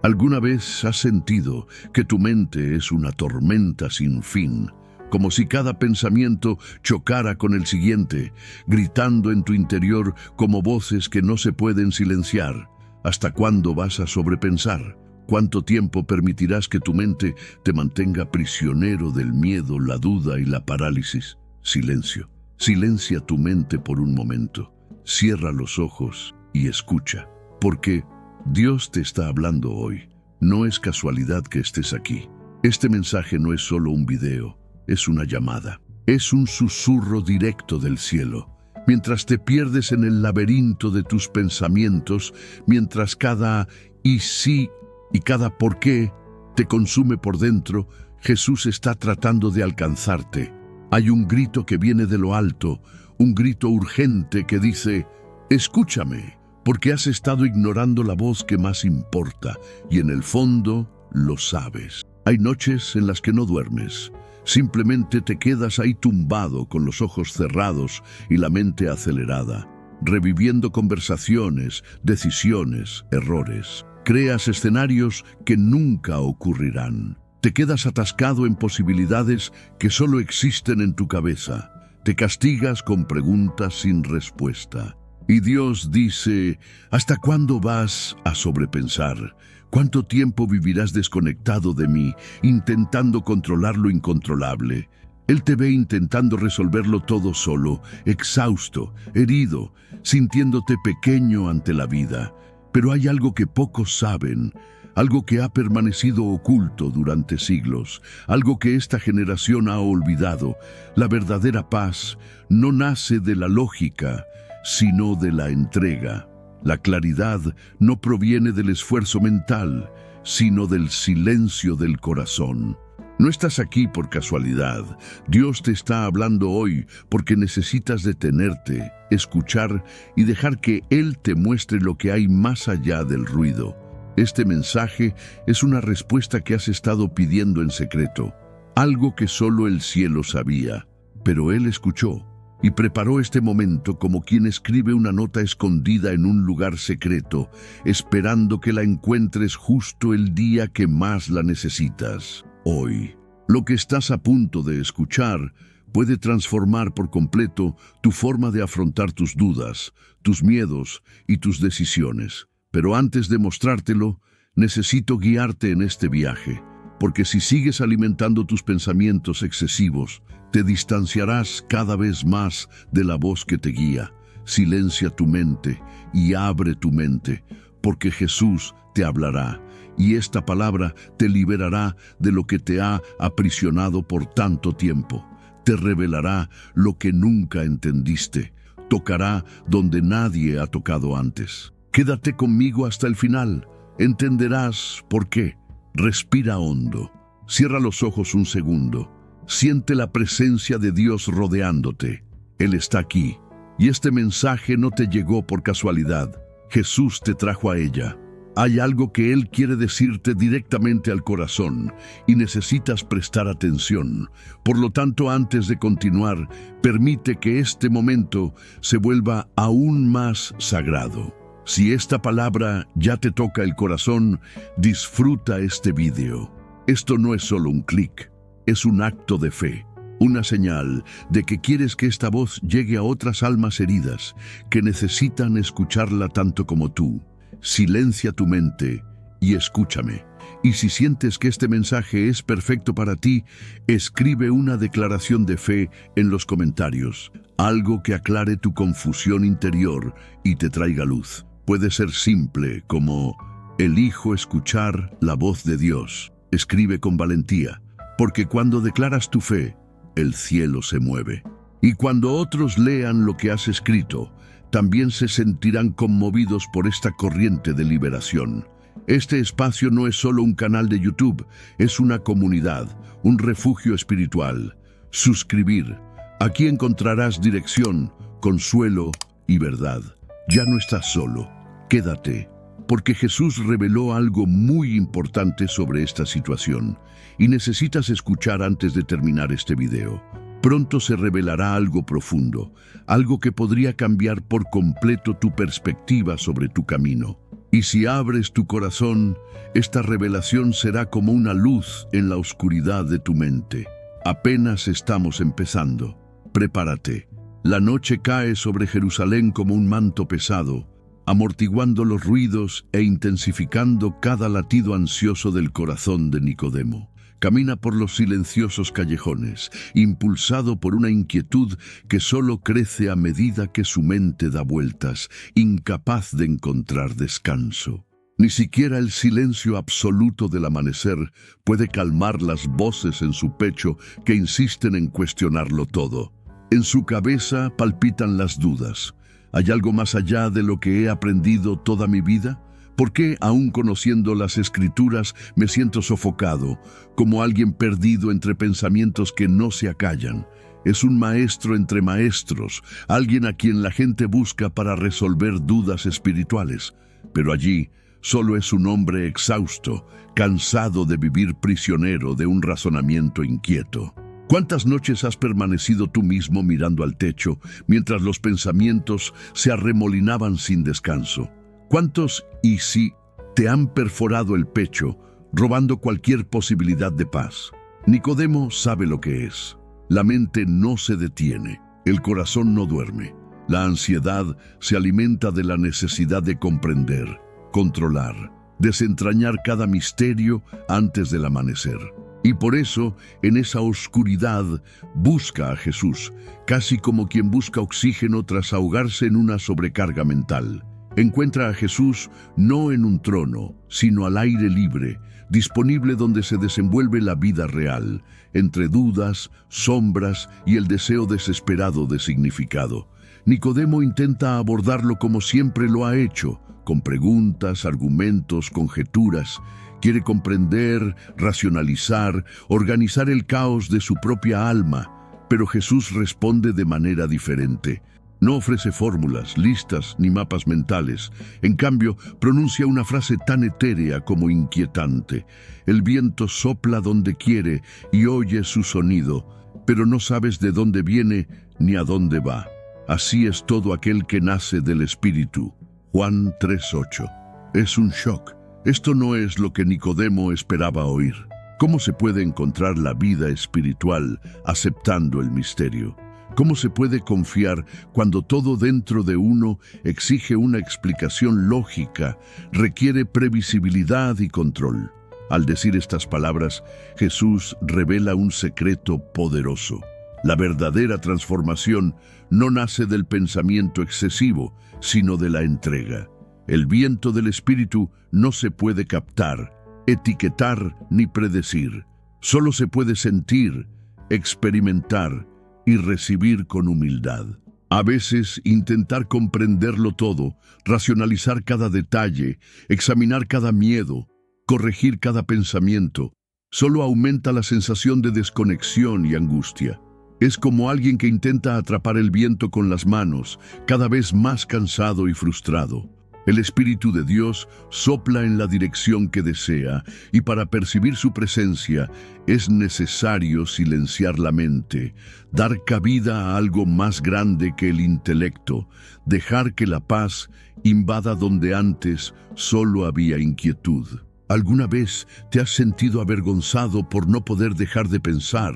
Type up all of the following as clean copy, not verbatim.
¿Alguna vez has sentido que tu mente es una tormenta sin fin, como si cada pensamiento chocara con el siguiente, gritando en tu interior como voces que no se pueden silenciar? ¿Hasta cuándo vas a sobrepensar? ¿Cuánto tiempo permitirás que tu mente te mantenga prisionero del miedo, la duda y la parálisis? Silencio. Silencia tu mente por un momento. Cierra los ojos y escucha, porque Dios te está hablando hoy. No es casualidad que estés aquí. Este mensaje no es solo un video, es una llamada. Es un susurro directo del cielo. Mientras te pierdes en el laberinto de tus pensamientos, mientras cada y sí y cada por qué te consume por dentro, Jesús está tratando de alcanzarte. Hay un grito que viene de lo alto, un grito urgente que dice: escúchame, porque has estado ignorando la voz que más importa, y en el fondo lo sabes. Hay noches en las que no duermes. Simplemente te quedas ahí tumbado con los ojos cerrados y la mente acelerada, reviviendo conversaciones, decisiones, errores. Creas escenarios que nunca ocurrirán. Te quedas atascado en posibilidades que solo existen en tu cabeza. Te castigas con preguntas sin respuesta. Y Dios dice: ¿hasta cuándo vas a sobrepensar? ¿Cuánto tiempo vivirás desconectado de mí, intentando controlar lo incontrolable? Él te ve intentando resolverlo todo solo, exhausto, herido, sintiéndote pequeño ante la vida. Pero hay algo que pocos saben, algo que ha permanecido oculto durante siglos, algo que esta generación ha olvidado. La verdadera paz no nace de la lógica, sino de la entrega. La claridad no proviene del esfuerzo mental, sino del silencio del corazón. No estás aquí por casualidad. Dios te está hablando hoy porque necesitas detenerte, escuchar y dejar que Él te muestre lo que hay más allá del ruido. Este mensaje es una respuesta que has estado pidiendo en secreto, algo que solo el cielo sabía, pero Él escuchó y preparó este momento como quien escribe una nota escondida en un lugar secreto, esperando que la encuentres justo el día que más la necesitas. Hoy, lo que estás a punto de escuchar puede transformar por completo tu forma de afrontar tus dudas, tus miedos y tus decisiones. Pero antes de mostrártelo, necesito guiarte en este viaje, porque si sigues alimentando tus pensamientos excesivos, te distanciarás cada vez más de la voz que te guía. Silencia tu mente y abre tu mente, porque Jesús te hablará, y esta palabra te liberará de lo que te ha aprisionado por tanto tiempo. Te revelará lo que nunca entendiste, tocará donde nadie ha tocado antes. Quédate conmigo hasta el final, entenderás por qué. Respira hondo, cierra los ojos un segundo. Siente la presencia de Dios rodeándote. Él está aquí, y este mensaje no te llegó por casualidad. Jesús te trajo a ella. Hay algo que Él quiere decirte directamente al corazón, y necesitas prestar atención. Por lo tanto, antes de continuar, permite que este momento se vuelva aún más sagrado. Si esta palabra ya te toca el corazón, disfruta este video. Esto no es solo un clic. Es un acto de fe, una señal de que quieres que esta voz llegue a otras almas heridas que necesitan escucharla tanto como tú. Silencia tu mente y escúchame. Y si sientes que este mensaje es perfecto para ti, escribe una declaración de fe en los comentarios, algo que aclare tu confusión interior y te traiga luz. Puede ser simple como: elijo escuchar la voz de Dios. Escribe con valentía. Porque cuando declaras tu fe, el cielo se mueve. Y cuando otros lean lo que has escrito, también se sentirán conmovidos por esta corriente de liberación. Este espacio no es solo un canal de YouTube, es una comunidad, un refugio espiritual. Suscribir. Aquí encontrarás dirección, consuelo y verdad. Ya no estás solo. Quédate, porque Jesús reveló algo muy importante sobre esta situación. Y necesitas escuchar antes de terminar este video. Pronto se revelará algo profundo, algo que podría cambiar por completo tu perspectiva sobre tu camino. Y si abres tu corazón, esta revelación será como una luz en la oscuridad de tu mente. Apenas estamos empezando. Prepárate. La noche cae sobre Jerusalén como un manto pesado, amortiguando los ruidos e intensificando cada latido ansioso del corazón de Nicodemo. Camina por los silenciosos callejones, impulsado por una inquietud que solo crece a medida que su mente da vueltas, incapaz de encontrar descanso. Ni siquiera el silencio absoluto del amanecer puede calmar las voces en su pecho que insisten en cuestionarlo todo. En su cabeza palpitan las dudas. ¿Hay algo más allá de lo que he aprendido toda mi vida? ¿Por qué, aún conociendo las Escrituras, me siento sofocado, como alguien perdido entre pensamientos que no se acallan? Es un maestro entre maestros, alguien a quien la gente busca para resolver dudas espirituales. Pero allí solo es un hombre exhausto, cansado de vivir prisionero de un razonamiento inquieto. ¿Cuántas noches has permanecido tú mismo mirando al techo mientras los pensamientos se arremolinaban sin descanso? ¿Cuántos y si te han perforado el pecho, robando cualquier posibilidad de paz? Nicodemo sabe lo que es. La mente no se detiene, el corazón no duerme. La ansiedad se alimenta de la necesidad de comprender, controlar, desentrañar cada misterio antes del amanecer. Y por eso, en esa oscuridad, busca a Jesús, casi como quien busca oxígeno tras ahogarse en una sobrecarga mental. Encuentra a Jesús no en un trono, sino al aire libre, disponible donde se desenvuelve la vida real, entre dudas, sombras y el deseo desesperado de significado. Nicodemo intenta abordarlo como siempre lo ha hecho, con preguntas, argumentos, conjeturas. Quiere comprender, racionalizar, organizar el caos de su propia alma, pero Jesús responde de manera diferente. No ofrece fórmulas, listas ni mapas mentales. En cambio, pronuncia una frase tan etérea como inquietante. El viento sopla donde quiere y oye su sonido, pero no sabes de dónde viene ni a dónde va. Así es todo aquel que nace del Espíritu. Juan 3:8. Es un shock. Esto no es lo que Nicodemo esperaba oír. ¿Cómo se puede encontrar la vida espiritual aceptando el misterio? ¿Cómo se puede confiar cuando todo dentro de uno exige una explicación lógica, requiere previsibilidad y control? Al decir estas palabras, Jesús revela un secreto poderoso. La verdadera transformación no nace del pensamiento excesivo, sino de la entrega. El viento del Espíritu no se puede captar, etiquetar ni predecir. Solo se puede sentir, experimentar y recibir con humildad. A veces, intentar comprenderlo todo, racionalizar cada detalle, examinar cada miedo, corregir cada pensamiento, solo aumenta la sensación de desconexión y angustia. Es como alguien que intenta atrapar el viento con las manos, cada vez más cansado y frustrado. El Espíritu de Dios sopla en la dirección que desea, y para percibir su presencia es necesario silenciar la mente, dar cabida a algo más grande que el intelecto, dejar que la paz invada donde antes solo había inquietud. ¿Alguna vez te has sentido avergonzado por no poder dejar de pensar?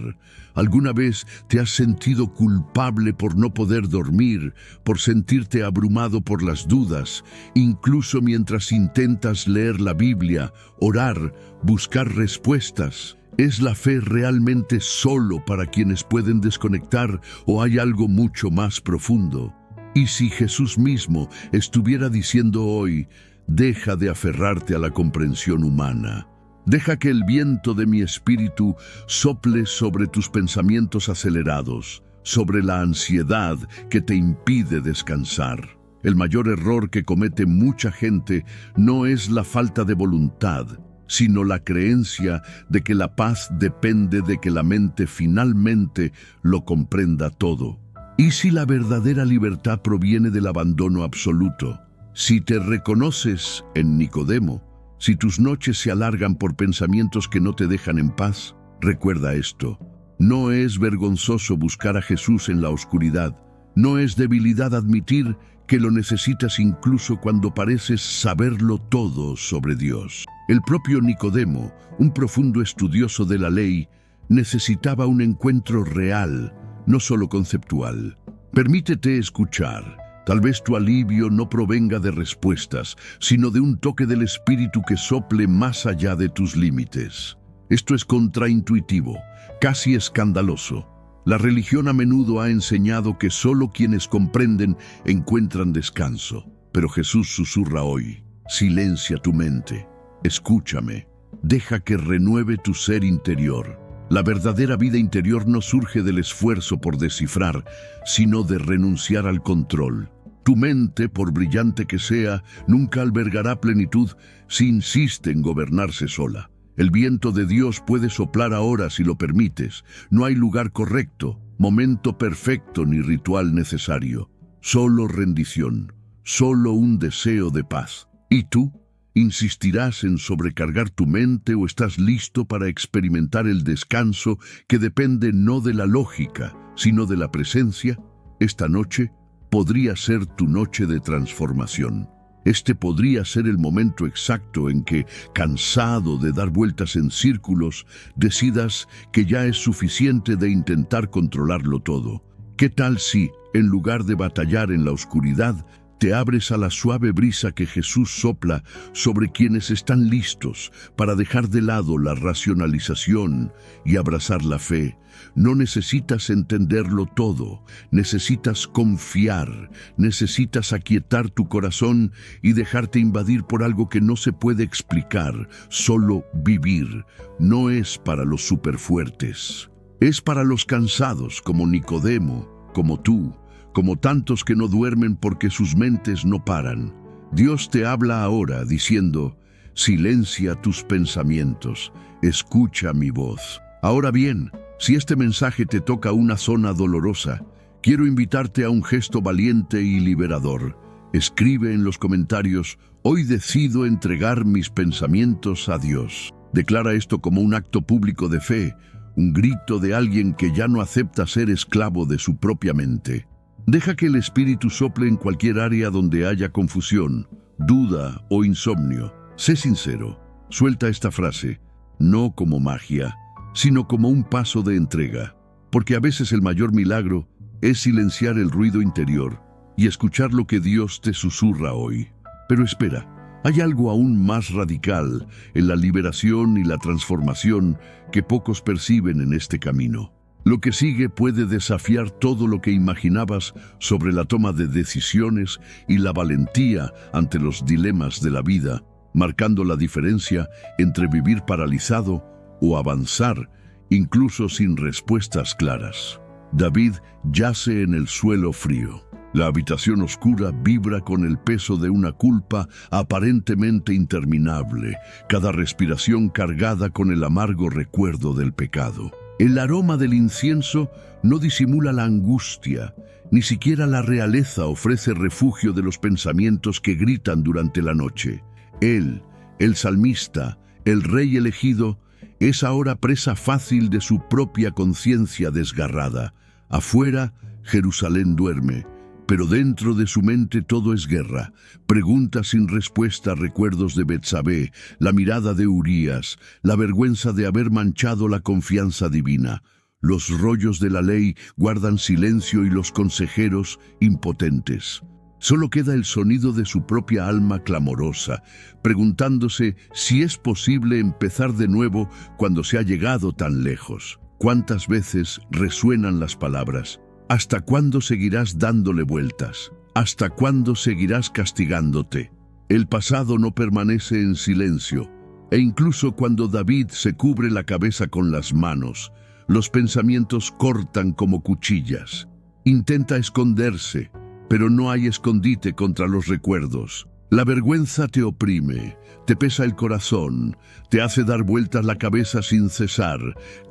¿Alguna vez te has sentido culpable por no poder dormir, por sentirte abrumado por las dudas, incluso mientras intentas leer la Biblia, orar, buscar respuestas? ¿Es la fe realmente solo para quienes pueden desconectar o hay algo mucho más profundo? Y si Jesús mismo estuviera diciendo hoy: deja de aferrarte a la comprensión humana. Deja que el viento de mi espíritu sople sobre tus pensamientos acelerados, sobre la ansiedad que te impide descansar. El mayor error que comete mucha gente no es la falta de voluntad, sino la creencia de que la paz depende de que la mente finalmente lo comprenda todo. ¿Y si la verdadera libertad proviene del abandono absoluto? Si te reconoces en Nicodemo, si tus noches se alargan por pensamientos que no te dejan en paz, recuerda esto: no es vergonzoso buscar a Jesús en la oscuridad, no es debilidad admitir que lo necesitas incluso cuando pareces saberlo todo sobre Dios. El propio Nicodemo, un profundo estudioso de la ley, necesitaba un encuentro real, no solo conceptual. Permítete escuchar. Tal vez tu alivio no provenga de respuestas, sino de un toque del Espíritu que sople más allá de tus límites. Esto es contraintuitivo, casi escandaloso. La religión a menudo ha enseñado que solo quienes comprenden encuentran descanso. Pero Jesús susurra hoy: silencia tu mente, escúchame, deja que renueve tu ser interior. La verdadera vida interior no surge del esfuerzo por descifrar, sino de renunciar al control. Tu mente, por brillante que sea, nunca albergará plenitud si insiste en gobernarse sola. El viento de Dios puede soplar ahora si lo permites. No hay lugar correcto, momento perfecto ni ritual necesario. Solo rendición, solo un deseo de paz. ¿Y tú? ¿Insistirás en sobrecargar tu mente o estás listo para experimentar el descanso que depende no de la lógica, sino de la presencia? Esta noche podría ser tu noche de transformación. Este podría ser el momento exacto en que, cansado de dar vueltas en círculos, decidas que ya es suficiente de intentar controlarlo todo. ¿Qué tal si, en lugar de batallar en la oscuridad, te abres a la suave brisa que Jesús sopla sobre quienes están listos para dejar de lado la racionalización y abrazar la fe? No necesitas entenderlo todo, necesitas confiar, necesitas aquietar tu corazón y dejarte invadir por algo que no se puede explicar, solo vivir. No es para los superfuertes, es para los cansados como Nicodemo, como tú, como tantos que no duermen porque sus mentes no paran. Dios te habla ahora diciendo: silencia tus pensamientos, escucha mi voz. Ahora bien, si este mensaje te toca una zona dolorosa, quiero invitarte a un gesto valiente y liberador. Escribe en los comentarios: hoy decido entregar mis pensamientos a Dios. Declara esto como un acto público de fe, un grito de alguien que ya no acepta ser esclavo de su propia mente. Deja que el Espíritu sople en cualquier área donde haya confusión, duda o insomnio. Sé sincero, suelta esta frase, no como magia, sino como un paso de entrega, porque a veces el mayor milagro es silenciar el ruido interior y escuchar lo que Dios te susurra hoy. Pero espera, hay algo aún más radical en la liberación y la transformación que pocos perciben en este camino. Lo que sigue puede desafiar todo lo que imaginabas sobre la toma de decisiones y la valentía ante los dilemas de la vida, marcando la diferencia entre vivir paralizado o avanzar, incluso sin respuestas claras. David yace en el suelo frío. La habitación oscura vibra con el peso de una culpa aparentemente interminable, cada respiración cargada con el amargo recuerdo del pecado. El aroma del incienso no disimula la angustia, ni siquiera la realeza ofrece refugio de los pensamientos que gritan durante la noche. Él, el salmista, el rey elegido, es ahora presa fácil de su propia conciencia desgarrada. Afuera, Jerusalén duerme, pero dentro de su mente todo es guerra. Preguntas sin respuesta, recuerdos de Betsabé, la mirada de Urías, la vergüenza de haber manchado la confianza divina. Los rollos de la ley guardan silencio y los consejeros impotentes. Solo queda el sonido de su propia alma clamorosa, preguntándose si es posible empezar de nuevo cuando se ha llegado tan lejos. ¿Cuántas veces resuenan las palabras? ¿Hasta cuándo seguirás dándole vueltas? ¿Hasta cuándo seguirás castigándote? El pasado no permanece en silencio, e incluso cuando David se cubre la cabeza con las manos, los pensamientos cortan como cuchillas. Intenta esconderse, pero no hay escondite contra los recuerdos. La vergüenza te oprime, te pesa el corazón, te hace dar vueltas la cabeza sin cesar.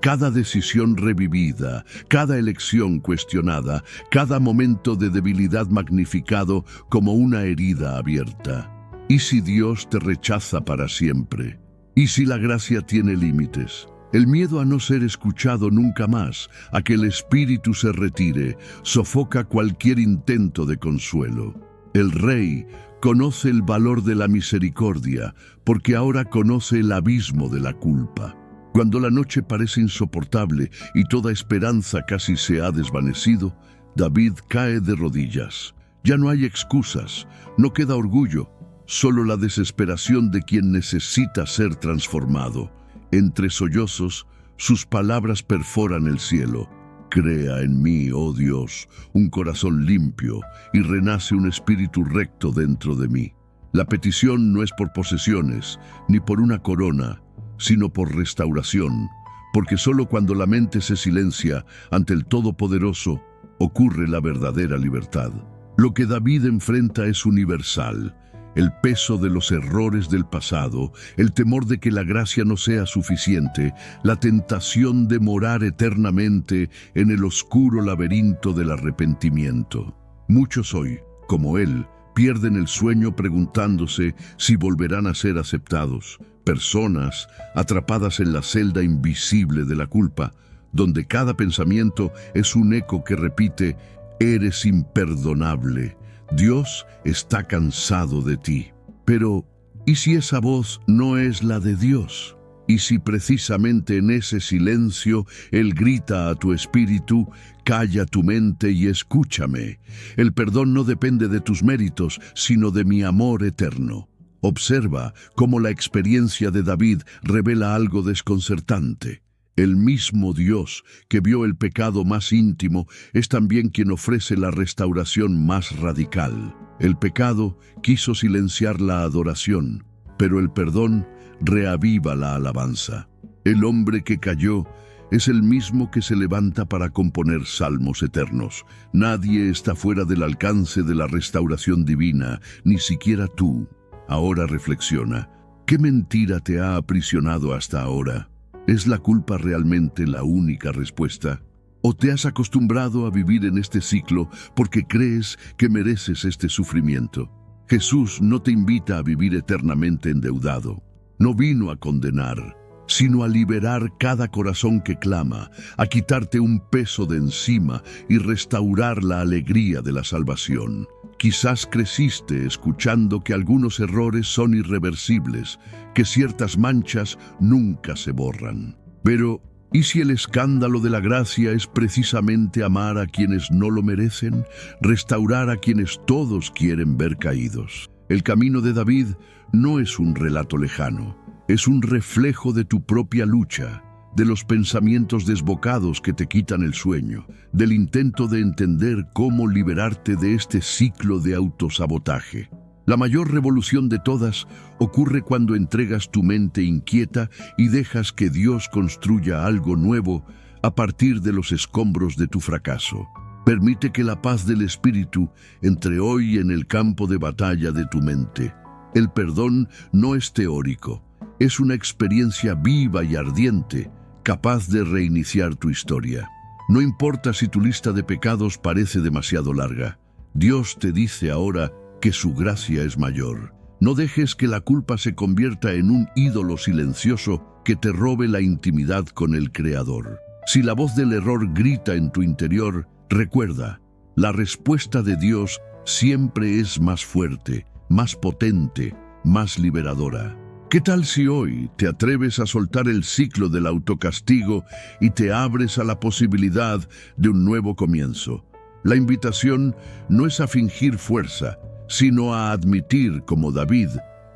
Cada decisión revivida, cada elección cuestionada, cada momento de debilidad magnificado como una herida abierta. ¿Y si Dios te rechaza para siempre? ¿Y si la gracia tiene límites? El miedo a no ser escuchado nunca más, a que el espíritu se retire, sofoca cualquier intento de consuelo. El rey conoce el valor de la misericordia, porque ahora conoce el abismo de la culpa. Cuando la noche parece insoportable y toda esperanza casi se ha desvanecido, David cae de rodillas. Ya no hay excusas, no queda orgullo, solo la desesperación de quien necesita ser transformado. Entre sollozos, sus palabras perforan el cielo. Crea en mí, oh Dios, un corazón limpio y renace un espíritu recto dentro de mí. La petición no es por posesiones, ni por una corona, sino por restauración, porque solo cuando la mente se silencia ante el Todopoderoso ocurre la verdadera libertad. Lo que David enfrenta es universal: el peso de los errores del pasado, el temor de que la gracia no sea suficiente, la tentación de morar eternamente en el oscuro laberinto del arrepentimiento. Muchos hoy, como él, pierden el sueño preguntándose si volverán a ser aceptados. Personas atrapadas en la celda invisible de la culpa, donde cada pensamiento es un eco que repite: eres imperdonable, Dios está cansado de ti. Pero, ¿y si esa voz no es la de Dios? ¿Y si precisamente en ese silencio Él grita a tu espíritu: calla tu mente y escúchame? El perdón no depende de tus méritos, sino de mi amor eterno. Observa cómo la experiencia de David revela algo desconcertante. El mismo Dios que vio el pecado más íntimo es también quien ofrece la restauración más radical. El pecado quiso silenciar la adoración, pero el perdón reaviva la alabanza. El hombre que cayó es el mismo que se levanta para componer salmos eternos. Nadie está fuera del alcance de la restauración divina, ni siquiera tú. Ahora reflexiona: ¿qué mentira te ha aprisionado hasta ahora? ¿Es la culpa realmente la única respuesta? ¿O te has acostumbrado a vivir en este ciclo porque crees que mereces este sufrimiento? Jesús no te invita a vivir eternamente endeudado. No vino a condenar, sino a liberar cada corazón que clama, a quitarte un peso de encima y restaurar la alegría de la salvación. Quizás creciste escuchando que algunos errores son irreversibles, que ciertas manchas nunca se borran. Pero, ¿y si el escándalo de la gracia es precisamente amar a quienes no lo merecen, restaurar a quienes todos quieren ver caídos? El camino de David no es un relato lejano, es un reflejo de tu propia lucha, de los pensamientos desbocados que te quitan el sueño, del intento de entender cómo liberarte de este ciclo de autosabotaje. La mayor revolución de todas ocurre cuando entregas tu mente inquieta y dejas que Dios construya algo nuevo a partir de los escombros de tu fracaso. Permite que la paz del Espíritu entre hoy en el campo de batalla de tu mente. El perdón no es teórico, es una experiencia viva y ardiente, capaz de reiniciar tu historia. No importa si tu lista de pecados parece demasiado larga, Dios te dice ahora que su gracia es mayor. No dejes que la culpa se convierta en un ídolo silencioso que te robe la intimidad con el Creador. Si la voz del error grita en tu interior, recuerda, la respuesta de Dios siempre es más fuerte, más potente, más liberadora. ¿Qué tal si hoy te atreves a soltar el ciclo del autocastigo y te abres a la posibilidad de un nuevo comienzo? La invitación no es a fingir fuerza, sino a admitir, como David,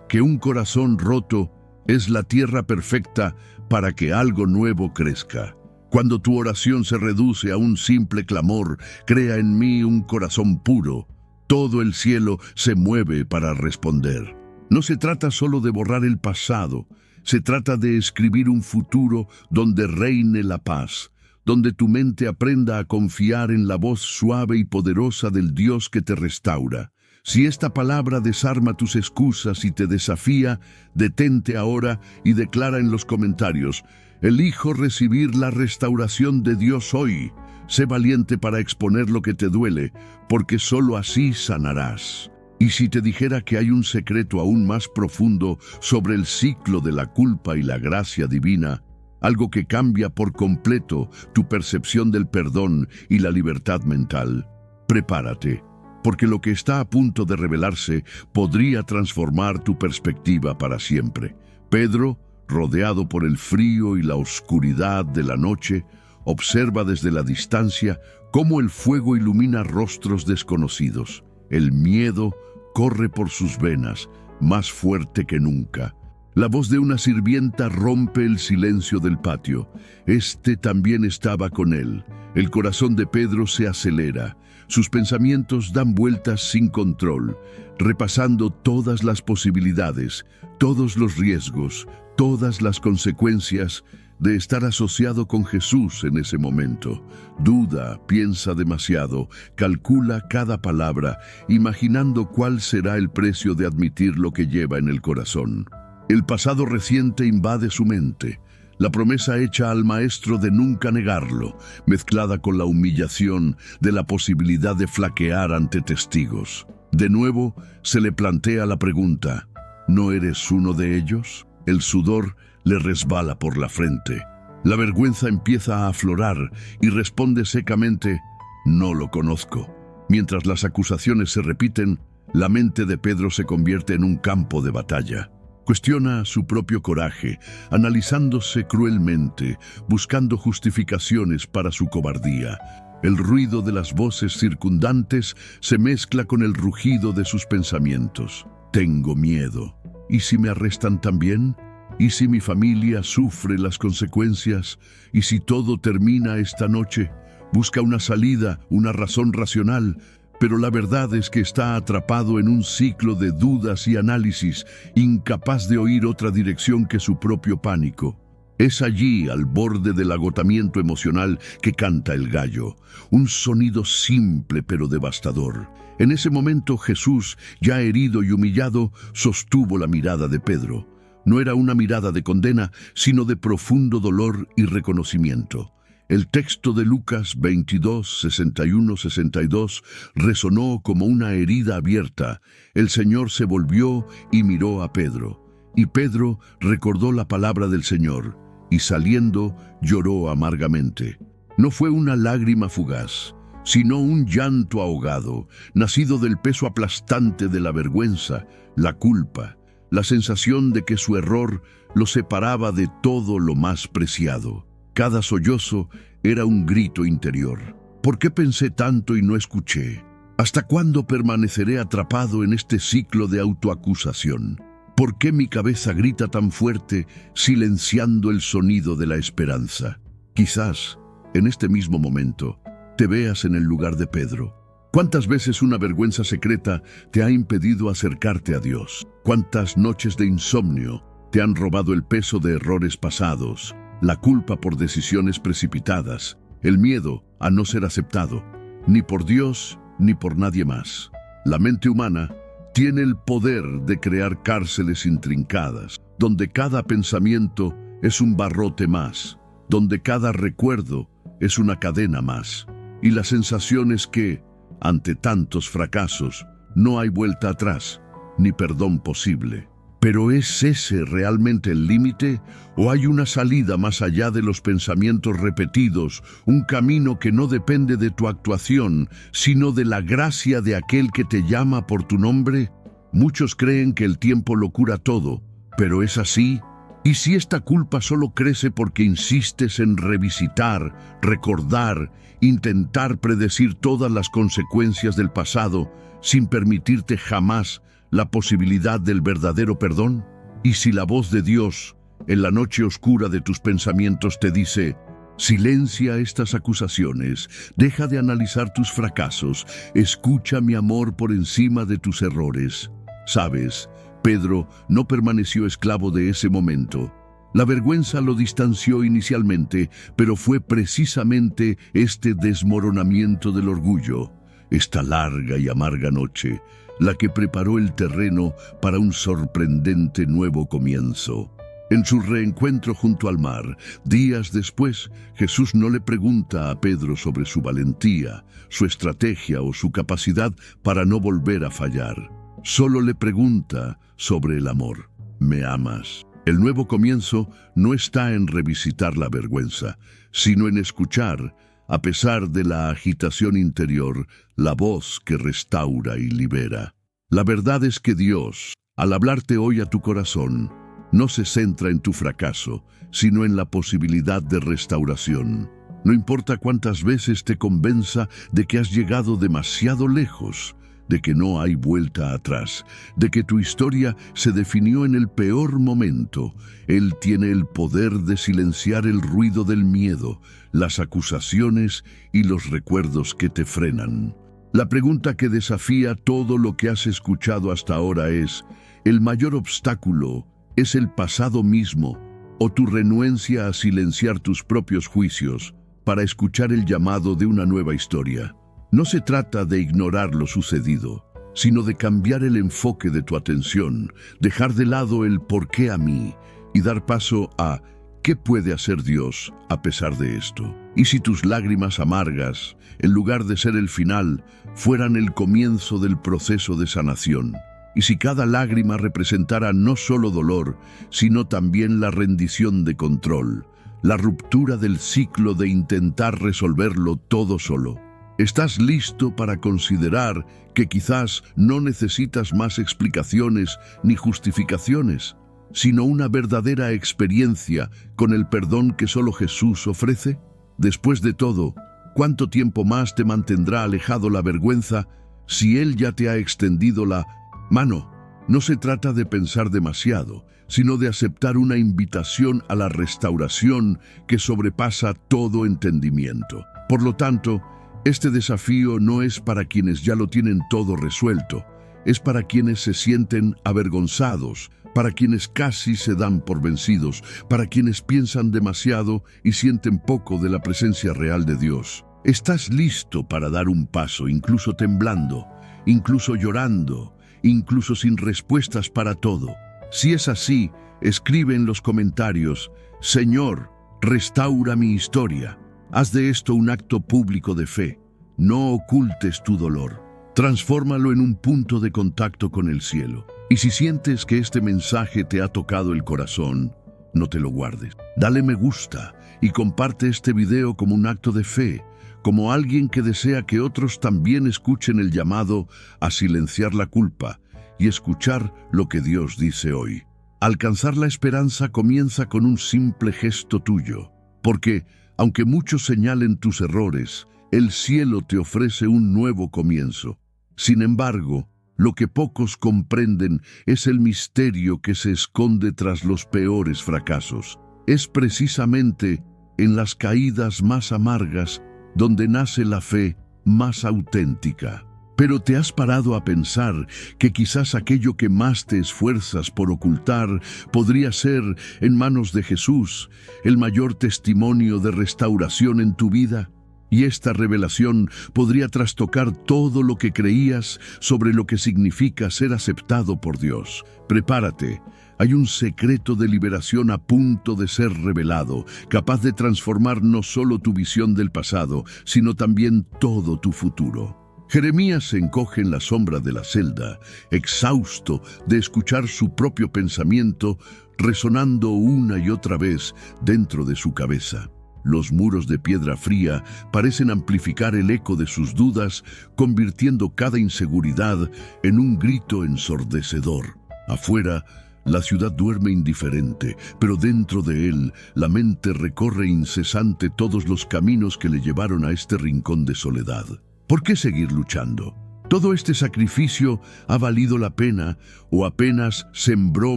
que un corazón roto es la tierra perfecta para que algo nuevo crezca. Cuando tu oración se reduce a un simple clamor: crea en mí un corazón puro, todo el cielo se mueve para responder. No se trata solo de borrar el pasado, se trata de escribir un futuro donde reine la paz, donde tu mente aprenda a confiar en la voz suave y poderosa del Dios que te restaura. Si esta palabra desarma tus excusas y te desafía, detente ahora y declara en los comentarios: elijo recibir la restauración de Dios hoy. Sé valiente para exponer lo que te duele, porque solo así sanarás. Y si te dijera que hay un secreto aún más profundo sobre el ciclo de la culpa y la gracia divina, algo que cambia por completo tu percepción del perdón y la libertad mental, prepárate, porque lo que está a punto de revelarse podría transformar tu perspectiva para siempre. Pedro, rodeado por el frío y la oscuridad de la noche, observa desde la distancia cómo el fuego ilumina rostros desconocidos. El miedo corre por sus venas, más fuerte que nunca. La voz de una sirvienta rompe el silencio del patio. Este también estaba con él. El corazón de Pedro se acelera. Sus pensamientos dan vueltas sin control, repasando todas las posibilidades, todos los riesgos, todas las consecuencias de estar asociado con Jesús en ese momento. Duda, piensa demasiado, calcula cada palabra, imaginando cuál será el precio de admitir lo que lleva en el corazón. El pasado reciente invade su mente, la promesa hecha al maestro de nunca negarlo, mezclada con la humillación de la posibilidad de flaquear ante testigos. De nuevo, se le plantea la pregunta, ¿no eres uno de ellos? El sudor le resbala por la frente. La vergüenza empieza a aflorar y responde secamente, no lo conozco. Mientras las acusaciones se repiten, la mente de Pedro se convierte en un campo de batalla. Cuestiona su propio coraje, analizándose cruelmente, buscando justificaciones para su cobardía. El ruido de las voces circundantes se mezcla con el rugido de sus pensamientos. Tengo miedo. ¿Y si me arrestan también? ¿Y si mi familia sufre las consecuencias? ¿Y si todo termina esta noche? Busca una salida, una razón racional, pero la verdad es que está atrapado en un ciclo de dudas y análisis, incapaz de oír otra dirección que su propio pánico. Es allí, al borde del agotamiento emocional, que canta el gallo, un sonido simple pero devastador. En ese momento Jesús, ya herido y humillado, sostuvo la mirada de Pedro. No era una mirada de condena, sino de profundo dolor y reconocimiento. El texto de Lucas 22, 61-62 resonó como una herida abierta. El Señor se volvió y miró a Pedro. Y Pedro recordó la palabra del Señor, y saliendo lloró amargamente. No fue una lágrima fugaz, sino un llanto ahogado, nacido del peso aplastante de la vergüenza, la culpa, la sensación de que su error lo separaba de todo lo más preciado. Cada sollozo era un grito interior. ¿Por qué pensé tanto y no escuché? ¿Hasta cuándo permaneceré atrapado en este ciclo de autoacusación? ¿Por qué mi cabeza grita tan fuerte, silenciando el sonido de la esperanza? Quizás, en este mismo momento, te veas en el lugar de Pedro. ¿Cuántas veces una vergüenza secreta te ha impedido acercarte a Dios? ¿Cuántas noches de insomnio te han robado el peso de errores pasados, la culpa por decisiones precipitadas, el miedo a no ser aceptado, ni por Dios ni por nadie más? La mente humana tiene el poder de crear cárceles intrincadas, donde cada pensamiento es un barrote más, donde cada recuerdo es una cadena más, y la sensación es que, ante tantos fracasos, no hay vuelta atrás, ni perdón posible. ¿Pero es ese realmente el límite? ¿O hay una salida más allá de los pensamientos repetidos, un camino que no depende de tu actuación, sino de la gracia de aquel que te llama por tu nombre? Muchos creen que el tiempo lo cura todo, ¿pero es así? ¿Y si esta culpa solo crece porque insistes en revisitar, recordar, intentar predecir todas las consecuencias del pasado, sin permitirte jamás la posibilidad del verdadero perdón? ¿Y si la voz de Dios, en la noche oscura de tus pensamientos, te dice, silencia estas acusaciones, deja de analizar tus fracasos, escucha mi amor por encima de tus errores? ¿Sabes? Pedro no permaneció esclavo de ese momento. La vergüenza lo distanció inicialmente, pero fue precisamente este desmoronamiento del orgullo, esta larga y amarga noche, la que preparó el terreno para un sorprendente nuevo comienzo. En su reencuentro junto al mar, días después, Jesús no le pregunta a Pedro sobre su valentía, su estrategia o su capacidad para no volver a fallar. Solo le pregunta sobre el amor. ¿Me amas? El nuevo comienzo no está en revisitar la vergüenza, sino en escuchar a pesar de la agitación interior, la voz que restaura y libera. La verdad es que Dios, al hablarte hoy a tu corazón, no se centra en tu fracaso, sino en la posibilidad de restauración. No importa cuántas veces te convenza de que has llegado demasiado lejos, de que no hay vuelta atrás, de que tu historia se definió en el peor momento, Él tiene el poder de silenciar el ruido del miedo, las acusaciones y los recuerdos que te frenan. La pregunta que desafía todo lo que has escuchado hasta ahora es: ¿el mayor obstáculo es el pasado mismo o tu renuencia a silenciar tus propios juicios para escuchar el llamado de una nueva historia? No se trata de ignorar lo sucedido, sino de cambiar el enfoque de tu atención, dejar de lado el ¿por qué a mí? Y dar paso a ¿qué puede hacer Dios a pesar de esto? Y si tus lágrimas amargas, en lugar de ser el final, fueran el comienzo del proceso de sanación. Y si cada lágrima representara no solo dolor, sino también la rendición de control, la ruptura del ciclo de intentar resolverlo todo solo. ¿Estás listo para considerar que quizás no necesitas más explicaciones ni justificaciones, sino una verdadera experiencia con el perdón que solo Jesús ofrece? Después de todo, ¿cuánto tiempo más te mantendrá alejado la vergüenza si Él ya te ha extendido la mano? No se trata de pensar demasiado, sino de aceptar una invitación a la restauración que sobrepasa todo entendimiento. Por lo tanto, este desafío no es para quienes ya lo tienen todo resuelto, es para quienes se sienten avergonzados, para quienes casi se dan por vencidos, para quienes piensan demasiado y sienten poco de la presencia real de Dios. ¿Estás listo para dar un paso, incluso temblando, incluso llorando, incluso sin respuestas para todo? Si es así, escribe en los comentarios: Señor, restaura mi historia. Haz de esto un acto público de fe. No ocultes tu dolor. Transfórmalo en un punto de contacto con el cielo. Y si sientes que este mensaje te ha tocado el corazón, no te lo guardes. Dale me gusta y comparte este video como un acto de fe, como alguien que desea que otros también escuchen el llamado a silenciar la culpa y escuchar lo que Dios dice hoy. Alcanzar la esperanza comienza con un simple gesto tuyo, porque aunque muchos señalen tus errores, el cielo te ofrece un nuevo comienzo. Sin embargo, lo que pocos comprenden es el misterio que se esconde tras los peores fracasos. Es precisamente en las caídas más amargas donde nace la fe más auténtica. Pero ¿te has parado a pensar que quizás aquello que más te esfuerzas por ocultar podría ser, en manos de Jesús, el mayor testimonio de restauración en tu vida? Y esta revelación podría trastocar todo lo que creías sobre lo que significa ser aceptado por Dios. Prepárate. Hay un secreto de liberación a punto de ser revelado, capaz de transformar no solo tu visión del pasado, sino también todo tu futuro. Jeremías se encoge en la sombra de la celda, exhausto de escuchar su propio pensamiento resonando una y otra vez dentro de su cabeza. Los muros de piedra fría parecen amplificar el eco de sus dudas, convirtiendo cada inseguridad en un grito ensordecedor. Afuera, la ciudad duerme indiferente, pero dentro de él, la mente recorre incesante todos los caminos que le llevaron a este rincón de soledad. ¿Por qué seguir luchando? ¿Todo este sacrificio ha valido la pena o apenas sembró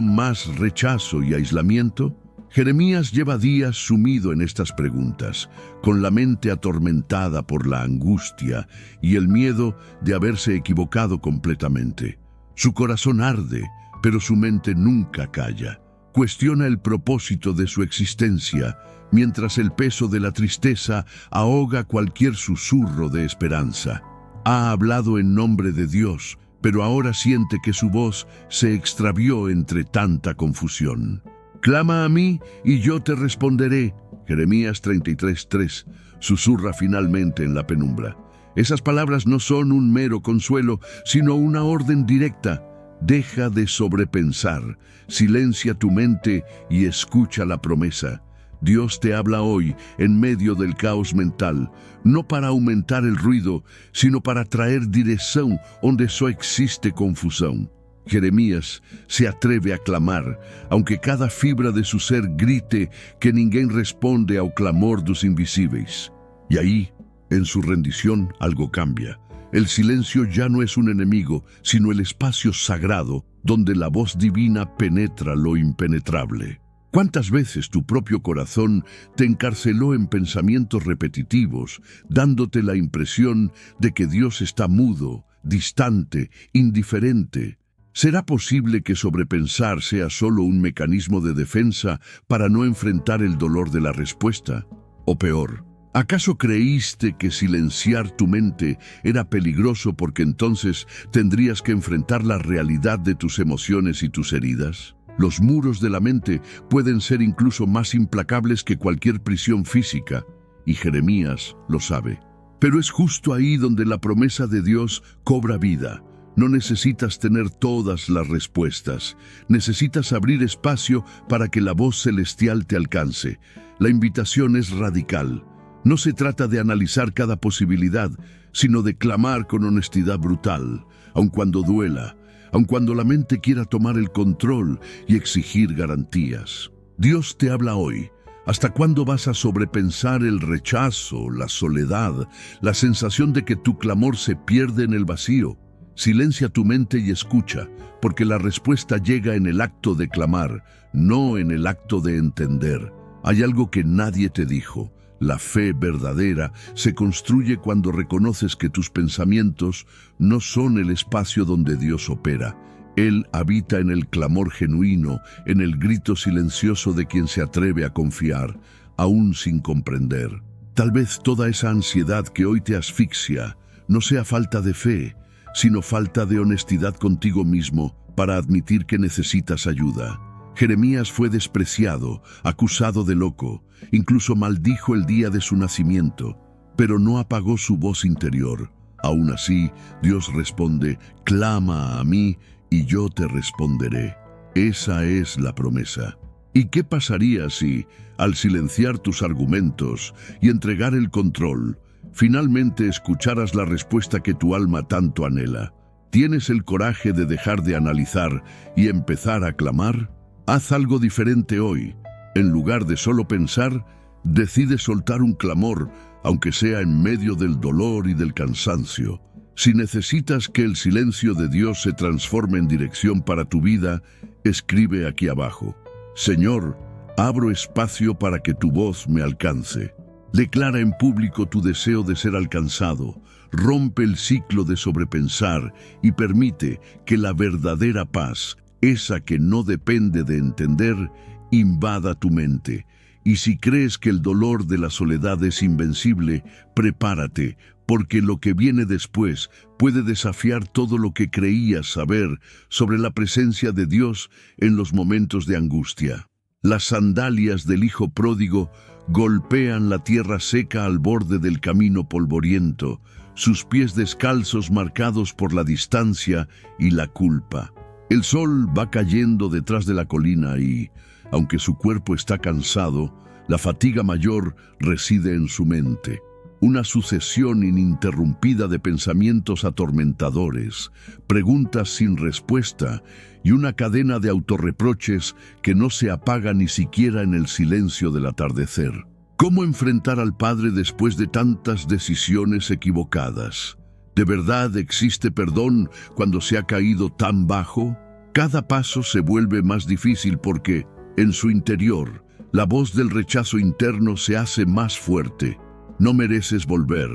más rechazo y aislamiento? Jeremías lleva días sumido en estas preguntas, con la mente atormentada por la angustia y el miedo de haberse equivocado completamente. Su corazón arde, pero su mente nunca calla. Cuestiona el propósito de su existencia, mientras el peso de la tristeza ahoga cualquier susurro de esperanza. Ha hablado en nombre de Dios, pero ahora siente que su voz se extravió entre tanta confusión. Clama a mí y yo te responderé. Jeremías 33:3 susurra finalmente en la penumbra. Esas palabras no son un mero consuelo, sino una orden directa. Deja de sobrepensar, silencia tu mente y escucha la promesa. Dios te habla hoy en medio del caos mental, no para aumentar el ruido, sino para traer dirección donde só existe confusión. Jeremías se atreve a clamar, aunque cada fibra de su ser grite que ninguém responde ao clamor dos invisíveis. Y ahí, en su rendición, algo cambia. El silencio ya no es un enemigo, sino el espacio sagrado donde la voz divina penetra lo impenetrable. ¿Cuántas veces tu propio corazón te encarceló en pensamientos repetitivos, dándote la impresión de que Dios está mudo, distante, indiferente? ¿Será posible que sobrepensar sea solo un mecanismo de defensa para no enfrentar el dolor de la respuesta? O peor, ¿acaso creíste que silenciar tu mente era peligroso porque entonces tendrías que enfrentar la realidad de tus emociones y tus heridas? Los muros de la mente pueden ser incluso más implacables que cualquier prisión física, y Jeremías lo sabe. Pero es justo ahí donde la promesa de Dios cobra vida. No necesitas tener todas las respuestas. Necesitas abrir espacio para que la voz celestial te alcance. La invitación es radical. No se trata de analizar cada posibilidad, sino de clamar con honestidad brutal, aun cuando duela, aun cuando la mente quiera tomar el control y exigir garantías. Dios te habla hoy. ¿Hasta cuándo vas a sobrepensar el rechazo, la soledad, la sensación de que tu clamor se pierde en el vacío? Silencia tu mente y escucha, porque la respuesta llega en el acto de clamar, no en el acto de entender. Hay algo que nadie te dijo. La fe verdadera se construye cuando reconoces que tus pensamientos no son el espacio donde Dios opera. Él habita en el clamor genuino, en el grito silencioso de quien se atreve a confiar, aún sin comprender. Tal vez toda esa ansiedad que hoy te asfixia no sea falta de fe, sino falta de honestidad contigo mismo para admitir que necesitas ayuda. Jeremías fue despreciado, acusado de loco, incluso maldijo el día de su nacimiento, pero no apagó su voz interior. Aún así, Dios responde: clama a mí y yo te responderé. Esa es la promesa. ¿Y qué pasaría si, al silenciar tus argumentos y entregar el control, finalmente escucharas la respuesta que tu alma tanto anhela? ¿Tienes el coraje de dejar de analizar y empezar a clamar? Haz algo diferente hoy. En lugar de solo pensar, decide soltar un clamor, aunque sea en medio del dolor y del cansancio. Si necesitas que el silencio de Dios se transforme en dirección para tu vida, escribe aquí abajo: Señor, abro espacio para que tu voz me alcance. Declara en público tu deseo de ser alcanzado. Rompe el ciclo de sobrepensar y permite que la verdadera paz, esa que no depende de entender, invada tu mente. Y si crees que el dolor de la soledad es invencible, prepárate, porque lo que viene después puede desafiar todo lo que creías saber sobre la presencia de Dios en los momentos de angustia. Las sandalias del hijo pródigo golpean la tierra seca al borde del camino polvoriento, sus pies descalzos marcados por la distancia y la culpa. El sol va cayendo detrás de la colina y, aunque su cuerpo está cansado, la fatiga mayor reside en su mente. Una sucesión ininterrumpida de pensamientos atormentadores, preguntas sin respuesta y una cadena de autorreproches que no se apaga ni siquiera en el silencio del atardecer. ¿Cómo enfrentar al Padre después de tantas decisiones equivocadas? ¿De verdad existe perdón cuando se ha caído tan bajo? Cada paso se vuelve más difícil porque, en su interior, la voz del rechazo interno se hace más fuerte. No mereces volver.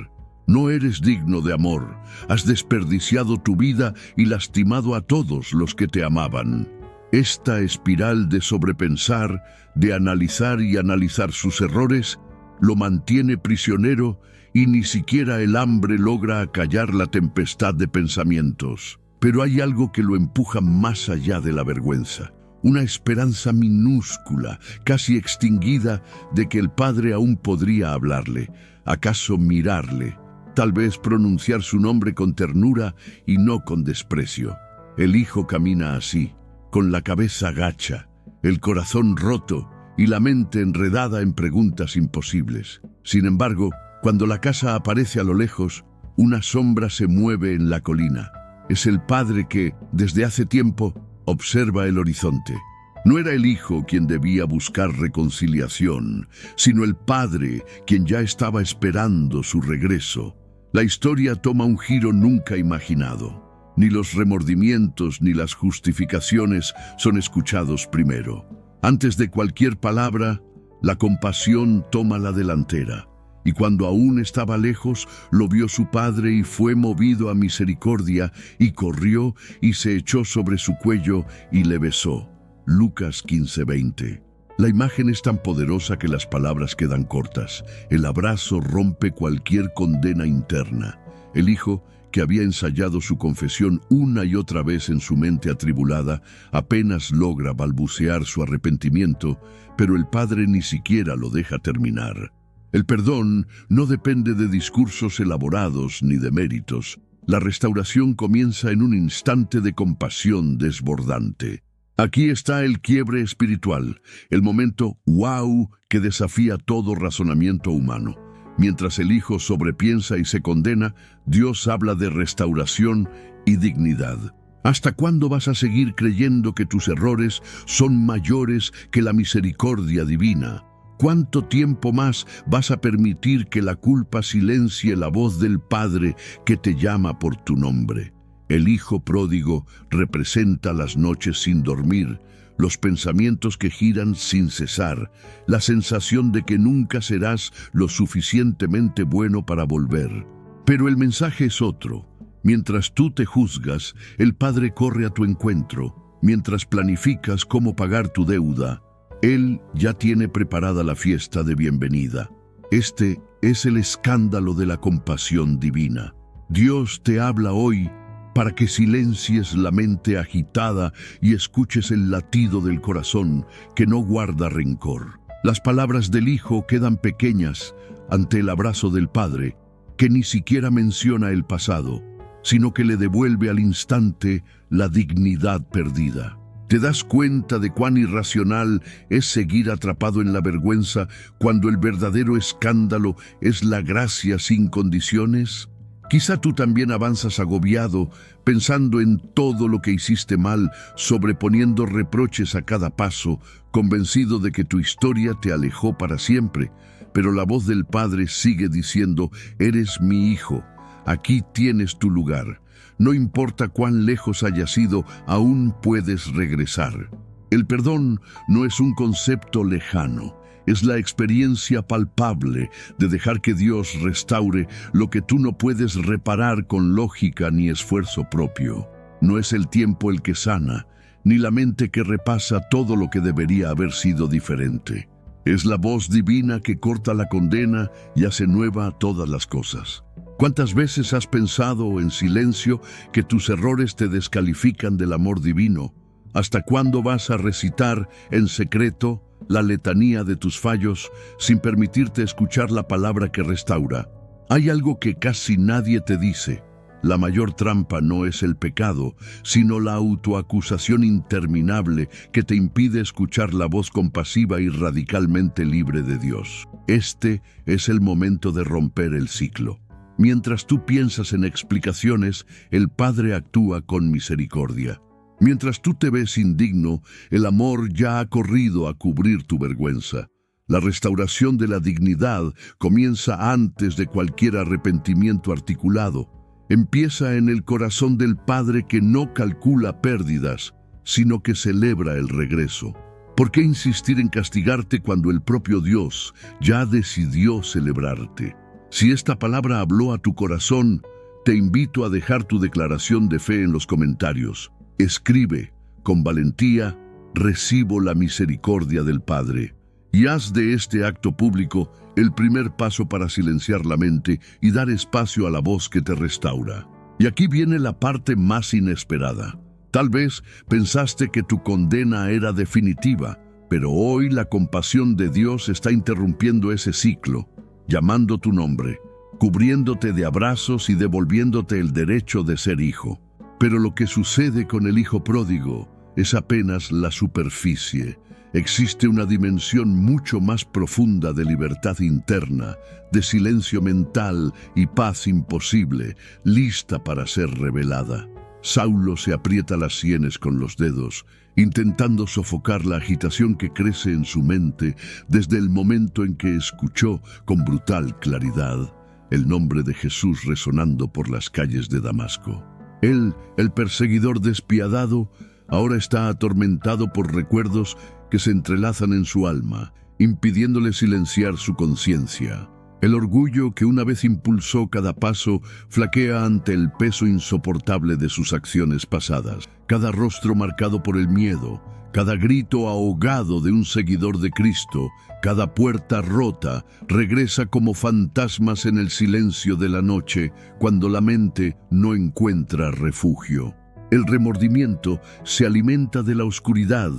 No eres digno de amor. Has desperdiciado tu vida y lastimado a todos los que te amaban. Esta espiral de sobrepensar, de analizar y analizar sus errores, lo mantiene prisionero y ni siquiera el hambre logra acallar la tempestad de pensamientos. Pero hay algo que lo empuja más allá de la vergüenza. Una esperanza minúscula, casi extinguida, de que el Padre aún podría hablarle, acaso mirarle, tal vez pronunciar su nombre con ternura y no con desprecio. El Hijo camina así, con la cabeza gacha, el corazón roto y la mente enredada en preguntas imposibles. Sin embargo, cuando la casa aparece a lo lejos, una sombra se mueve en la colina. Es el padre que, desde hace tiempo, observa el horizonte. No era el hijo quien debía buscar reconciliación, sino el padre quien ya estaba esperando su regreso. La historia toma un giro nunca imaginado. Ni los remordimientos ni las justificaciones son escuchados primero. Antes de cualquier palabra, la compasión toma la delantera. Y cuando aún estaba lejos, lo vio su padre y fue movido a misericordia, y corrió y se echó sobre su cuello y le besó. Lucas 15:20. La imagen es tan poderosa que las palabras quedan cortas. El abrazo rompe cualquier condena interna. El hijo, que había ensayado su confesión una y otra vez en su mente atribulada, apenas logra balbucear su arrepentimiento, pero el padre ni siquiera lo deja terminar. El perdón no depende de discursos elaborados ni de méritos. La restauración comienza en un instante de compasión desbordante. Aquí está el quiebre espiritual, el momento wow que desafía todo razonamiento humano. Mientras el hijo sobrepiensa y se condena, Dios habla de restauración y dignidad. ¿Hasta cuándo vas a seguir creyendo que tus errores son mayores que la misericordia divina? ¿Cuánto tiempo más vas a permitir que la culpa silencie la voz del Padre que te llama por tu nombre? El hijo pródigo representa las noches sin dormir, los pensamientos que giran sin cesar, la sensación de que nunca serás lo suficientemente bueno para volver. Pero el mensaje es otro. Mientras tú te juzgas, el Padre corre a tu encuentro. Mientras planificas cómo pagar tu deuda, Él ya tiene preparada la fiesta de bienvenida. Este es el escándalo de la compasión divina. Dios te habla hoy para que silencies la mente agitada y escuches el latido del corazón que no guarda rencor. Las palabras del Hijo quedan pequeñas ante el abrazo del Padre, que ni siquiera menciona el pasado, sino que le devuelve al instante la dignidad perdida. ¿Te das cuenta de cuán irracional es seguir atrapado en la vergüenza cuando el verdadero escándalo es la gracia sin condiciones? Quizá tú también avanzas agobiado, pensando en todo lo que hiciste mal, sobreponiendo reproches a cada paso, convencido de que tu historia te alejó para siempre. Pero la voz del Padre sigue diciendo: eres mi hijo, aquí tienes tu lugar. No importa cuán lejos hayas ido, aún puedes regresar. El perdón no es un concepto lejano. Es la experiencia palpable de dejar que Dios restaure lo que tú no puedes reparar con lógica ni esfuerzo propio. No es el tiempo el que sana, ni la mente que repasa todo lo que debería haber sido diferente. Es la voz divina que corta la condena y hace nueva todas las cosas. ¿Cuántas veces has pensado en silencio que tus errores te descalifican del amor divino? ¿Hasta cuándo vas a recitar en secreto la letanía de tus fallos sin permitirte escuchar la palabra que restaura? Hay algo que casi nadie te dice. La mayor trampa no es el pecado, sino la autoacusación interminable que te impide escuchar la voz compasiva y radicalmente libre de Dios. Este es el momento de romper el ciclo. Mientras tú piensas en explicaciones, el Padre actúa con misericordia. Mientras tú te ves indigno, el amor ya ha corrido a cubrir tu vergüenza. La restauración de la dignidad comienza antes de cualquier arrepentimiento articulado. Empieza en el corazón del Padre que no calcula pérdidas, sino que celebra el regreso. ¿Por qué insistir en castigarte cuando el propio Dios ya decidió celebrarte? Si esta palabra habló a tu corazón, te invito a dejar tu declaración de fe en los comentarios. Escribe, con valentía: recibo la misericordia del Padre. Y haz de este acto público el primer paso para silenciar la mente y dar espacio a la voz que te restaura. Y aquí viene la parte más inesperada. Tal vez pensaste que tu condena era definitiva, pero hoy la compasión de Dios está interrumpiendo ese ciclo, llamando tu nombre, cubriéndote de abrazos y devolviéndote el derecho de ser hijo. Pero lo que sucede con el hijo pródigo es apenas la superficie. Existe una dimensión mucho más profunda de libertad interna, de silencio mental y paz imposible, lista para ser revelada. Saulo se aprieta las sienes con los dedos, intentando sofocar la agitación que crece en su mente desde el momento en que escuchó con brutal claridad el nombre de Jesús resonando por las calles de Damasco. Él, el perseguidor despiadado, ahora está atormentado por recuerdos que se entrelazan en su alma, impidiéndole silenciar su conciencia. El orgullo que una vez impulsó cada paso flaquea ante el peso insoportable de sus acciones pasadas. Cada rostro marcado por el miedo, cada grito ahogado de un seguidor de Cristo, cada puerta rota, regresa como fantasmas en el silencio de la noche cuando la mente no encuentra refugio. El remordimiento se alimenta de la oscuridad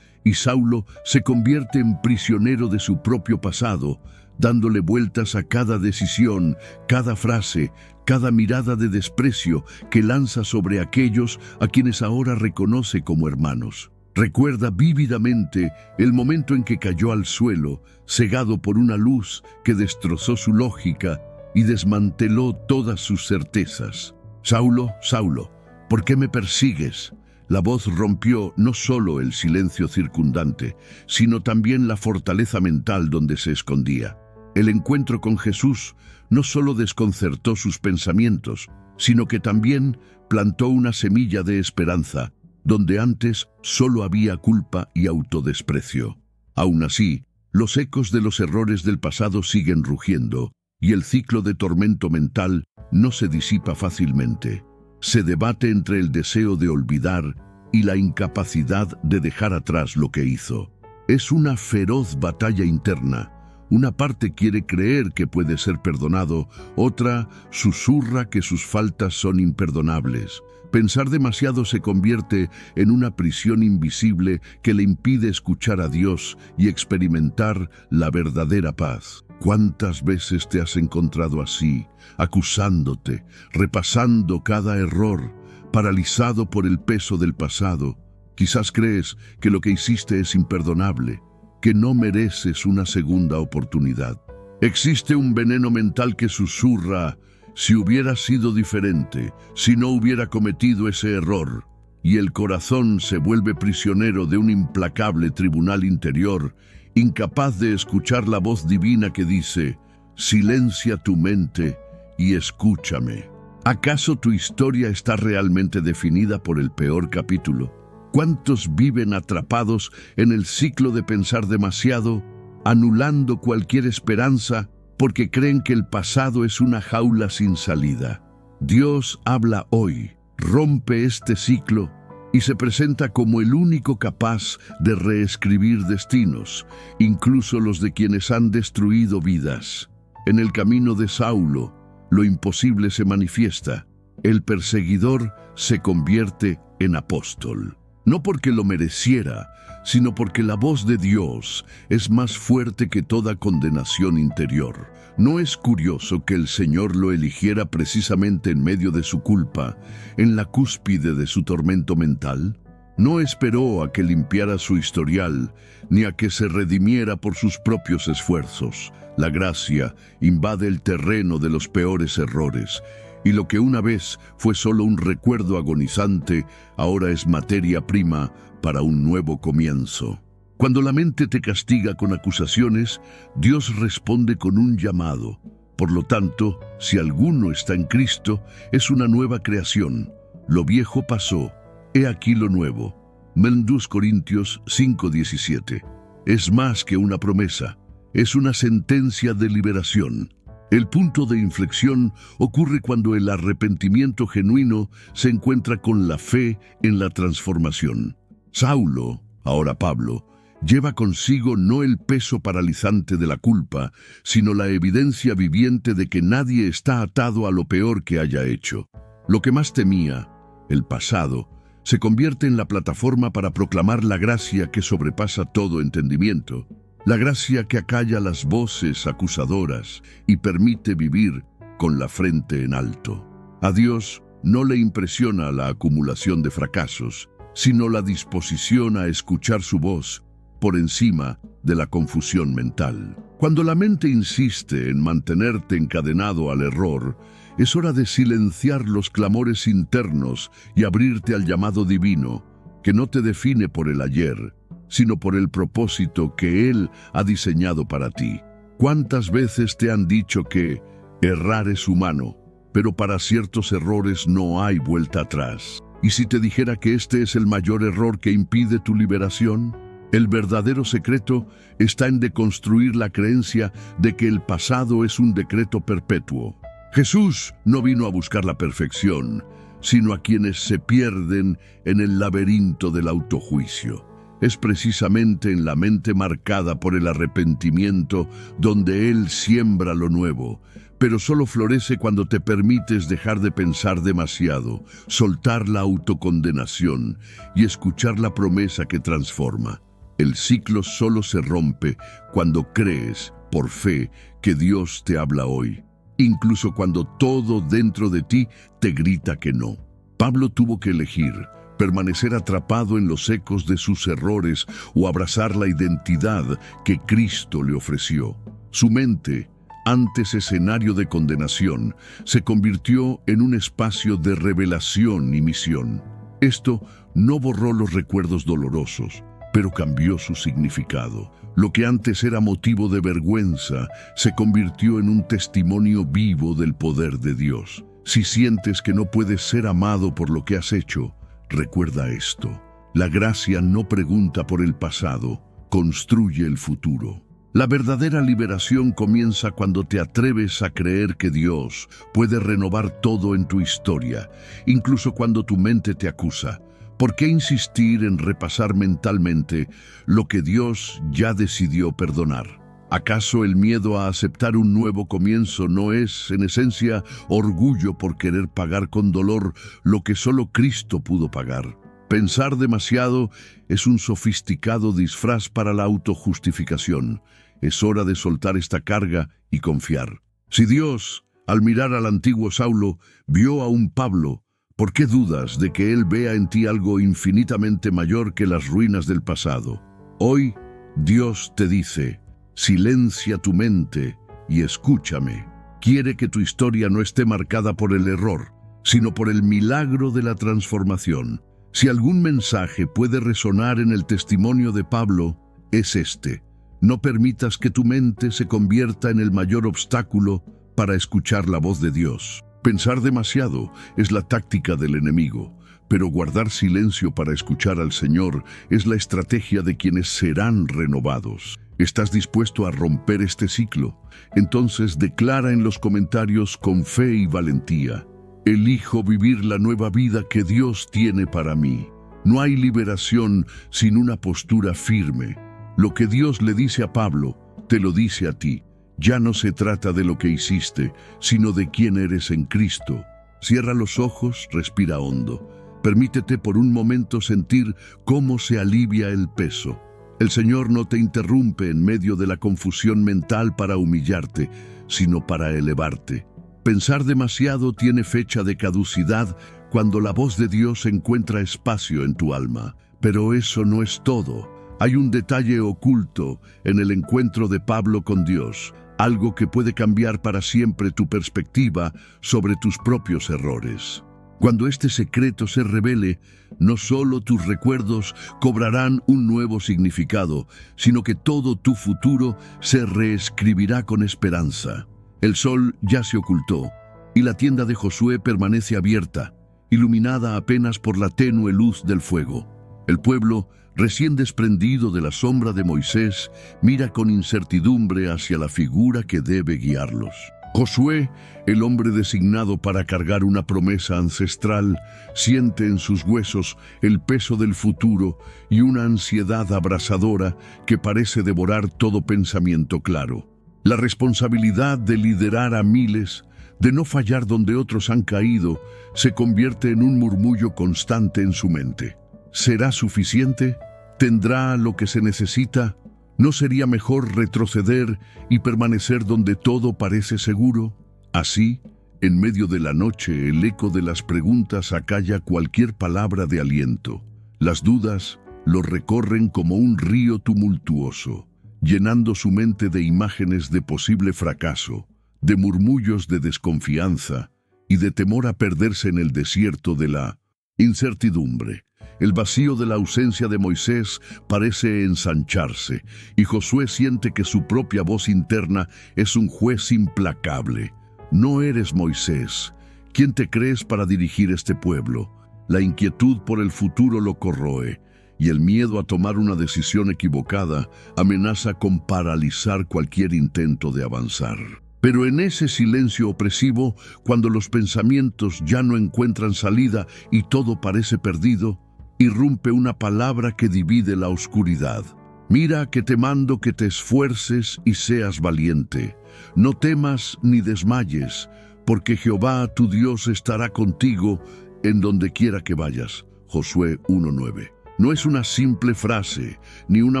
y Saulo se convierte en prisionero de su propio pasado, dándole vueltas a cada decisión, cada frase, cada mirada de desprecio que lanza sobre aquellos a quienes ahora reconoce como hermanos. Recuerda vívidamente el momento en que cayó al suelo, cegado por una luz que destrozó su lógica y desmanteló todas sus certezas. «Saulo, Saulo, ¿por qué me persigues?». La voz rompió no solo el silencio circundante, sino también la fortaleza mental donde se escondía. El encuentro con Jesús no solo desconcertó sus pensamientos, sino que también plantó una semilla de esperanza, donde antes solo había culpa y autodesprecio. Aún así, los ecos de los errores del pasado siguen rugiendo, y el ciclo de tormento mental no se disipa fácilmente. Se debate entre el deseo de olvidar y la incapacidad de dejar atrás lo que hizo. Es una feroz batalla interna. Una parte quiere creer que puede ser perdonado, otra susurra que sus faltas son imperdonables. Pensar demasiado se convierte en una prisión invisible que le impide escuchar a Dios y experimentar la verdadera paz. ¿Cuántas veces te has encontrado así, acusándote, repasando cada error, paralizado por el peso del pasado? Quizás crees que lo que hiciste es imperdonable, que no mereces una segunda oportunidad. Existe un veneno mental que susurra: si hubiera sido diferente, si no hubiera cometido ese error. Y el corazón se vuelve prisionero de un implacable tribunal interior, incapaz de escuchar la voz divina que dice: silencia tu mente y escúchame. ¿Acaso tu historia está realmente definida por el peor capítulo? ¿Cuántos viven atrapados en el ciclo de pensar demasiado, anulando cualquier esperanza porque creen que el pasado es una jaula sin salida? Dios habla hoy, rompe este ciclo y se presenta como el único capaz de reescribir destinos, incluso los de quienes han destruido vidas. En el camino de Saulo, lo imposible se manifiesta. El perseguidor se convierte en apóstol. No porque lo mereciera, sino porque la voz de Dios es más fuerte que toda condenación interior. ¿No es curioso que el Señor lo eligiera precisamente en medio de su culpa, en la cúspide de su tormento mental? No esperó a que limpiara su historial, ni a que se redimiera por sus propios esfuerzos. La gracia invade el terreno de los peores errores, y lo que una vez fue solo un recuerdo agonizante, ahora es materia prima para un nuevo comienzo. Cuando la mente te castiga con acusaciones, Dios responde con un llamado. Por lo tanto, si alguno está en Cristo, es una nueva creación. Lo viejo pasó, he aquí lo nuevo. 2 Corintios 5:17. Es más que una promesa, es una sentencia de liberación. El punto de inflexión ocurre cuando el arrepentimiento genuino se encuentra con la fe en la transformación. Saulo, ahora Pablo, lleva consigo no el peso paralizante de la culpa, sino la evidencia viviente de que nadie está atado a lo peor que haya hecho. Lo que más temía, el pasado, se convierte en la plataforma para proclamar la gracia que sobrepasa todo entendimiento. La gracia que acalla las voces acusadoras y permite vivir con la frente en alto. A Dios no le impresiona la acumulación de fracasos, sino la disposición a escuchar su voz por encima de la confusión mental. Cuando la mente insiste en mantenerte encadenado al error, es hora de silenciar los clamores internos y abrirte al llamado divino, que no te define por el ayer, sino por el propósito que Él ha diseñado para ti. ¿Cuántas veces te han dicho que errar es humano, pero para ciertos errores no hay vuelta atrás? ¿Y si te dijera que este es el mayor error que impide tu liberación? El verdadero secreto está en deconstruir la creencia de que el pasado es un decreto perpetuo. Jesús no vino a buscar la perfección, sino a quienes se pierden en el laberinto del autojuicio. Es precisamente en la mente marcada por el arrepentimiento donde Él siembra lo nuevo, pero solo florece cuando te permites dejar de pensar demasiado, soltar la autocondenación y escuchar la promesa que transforma. El ciclo solo se rompe cuando crees, por fe, que Dios te habla hoy, incluso cuando todo dentro de ti te grita que no. Pablo tuvo que elegir permanecer atrapado en los ecos de sus errores o abrazar la identidad que Cristo le ofreció. Su mente, antes escenario de condenación, se convirtió en un espacio de revelación y misión. Esto no borró los recuerdos dolorosos, pero cambió su significado. Lo que antes era motivo de vergüenza se convirtió en un testimonio vivo del poder de Dios. Si sientes que no puedes ser amado por lo que has hecho, recuerda esto: la gracia no pregunta por el pasado, construye el futuro. La verdadera liberación comienza cuando te atreves a creer que Dios puede renovar todo en tu historia, incluso cuando tu mente te acusa. ¿Por qué insistir en repasar mentalmente lo que Dios ya decidió perdonar? ¿Acaso el miedo a aceptar un nuevo comienzo no es, en esencia, orgullo por querer pagar con dolor lo que solo Cristo pudo pagar? Pensar demasiado es un sofisticado disfraz para la autojustificación. Es hora de soltar esta carga y confiar. Si Dios, al mirar al antiguo Saulo, vio a un Pablo, ¿por qué dudas de que Él vea en ti algo infinitamente mayor que las ruinas del pasado? Hoy, Dios te dice: silencia tu mente y escúchame. Quiere que tu historia no esté marcada por el error, sino por el milagro de la transformación. Si algún mensaje puede resonar en el testimonio de Pablo, es este: no permitas que tu mente se convierta en el mayor obstáculo para escuchar la voz de Dios. Pensar demasiado es la táctica del enemigo, pero guardar silencio para escuchar al Señor es la estrategia de quienes serán renovados. ¿Estás dispuesto a romper este ciclo? Entonces declara en los comentarios con fe y valentía: elijo vivir la nueva vida que Dios tiene para mí. No hay liberación sin una postura firme. Lo que Dios le dice a Pablo, te lo dice a ti. Ya no se trata de lo que hiciste, sino de quién eres en Cristo. Cierra los ojos, respira hondo. Permítete por un momento sentir cómo se alivia el peso. El Señor no te interrumpe en medio de la confusión mental para humillarte, sino para elevarte. Pensar demasiado tiene fecha de caducidad cuando la voz de Dios encuentra espacio en tu alma. Pero eso no es todo. Hay un detalle oculto en el encuentro de Pablo con Dios, algo que puede cambiar para siempre tu perspectiva sobre tus propios errores. Cuando este secreto se revele, no solo tus recuerdos cobrarán un nuevo significado, sino que todo tu futuro se reescribirá con esperanza. El sol ya se ocultó, y la tienda de Josué permanece abierta, iluminada apenas por la tenue luz del fuego. El pueblo, recién desprendido de la sombra de Moisés, mira con incertidumbre hacia la figura que debe guiarlos. Josué, el hombre designado para cargar una promesa ancestral, siente en sus huesos el peso del futuro y una ansiedad abrasadora que parece devorar todo pensamiento claro. La responsabilidad de liderar a miles, de no fallar donde otros han caído, se convierte en un murmullo constante en su mente. ¿Será suficiente? ¿Tendrá lo que se necesita? ¿No sería mejor retroceder y permanecer donde todo parece seguro? Así, en medio de la noche, el eco de las preguntas acalla cualquier palabra de aliento. Las dudas, lo recorren como un río tumultuoso, llenando su mente de imágenes de posible fracaso, de murmullos de desconfianza y de temor a perderse en el desierto de la incertidumbre. El vacío de la ausencia de Moisés parece ensancharse, y Josué siente que su propia voz interna es un juez implacable. No eres Moisés. ¿Quién te crees para dirigir este pueblo? La inquietud por el futuro lo corroe, y el miedo a tomar una decisión equivocada amenaza con paralizar cualquier intento de avanzar. Pero en ese silencio opresivo, cuando los pensamientos ya no encuentran salida y todo parece perdido, irrumpe una palabra que divide la oscuridad. Mira que te mando que te esfuerces y seas valiente. No temas ni desmayes, porque Jehová tu Dios estará contigo en donde quiera que vayas. Josué 1:9. No es una simple frase, ni una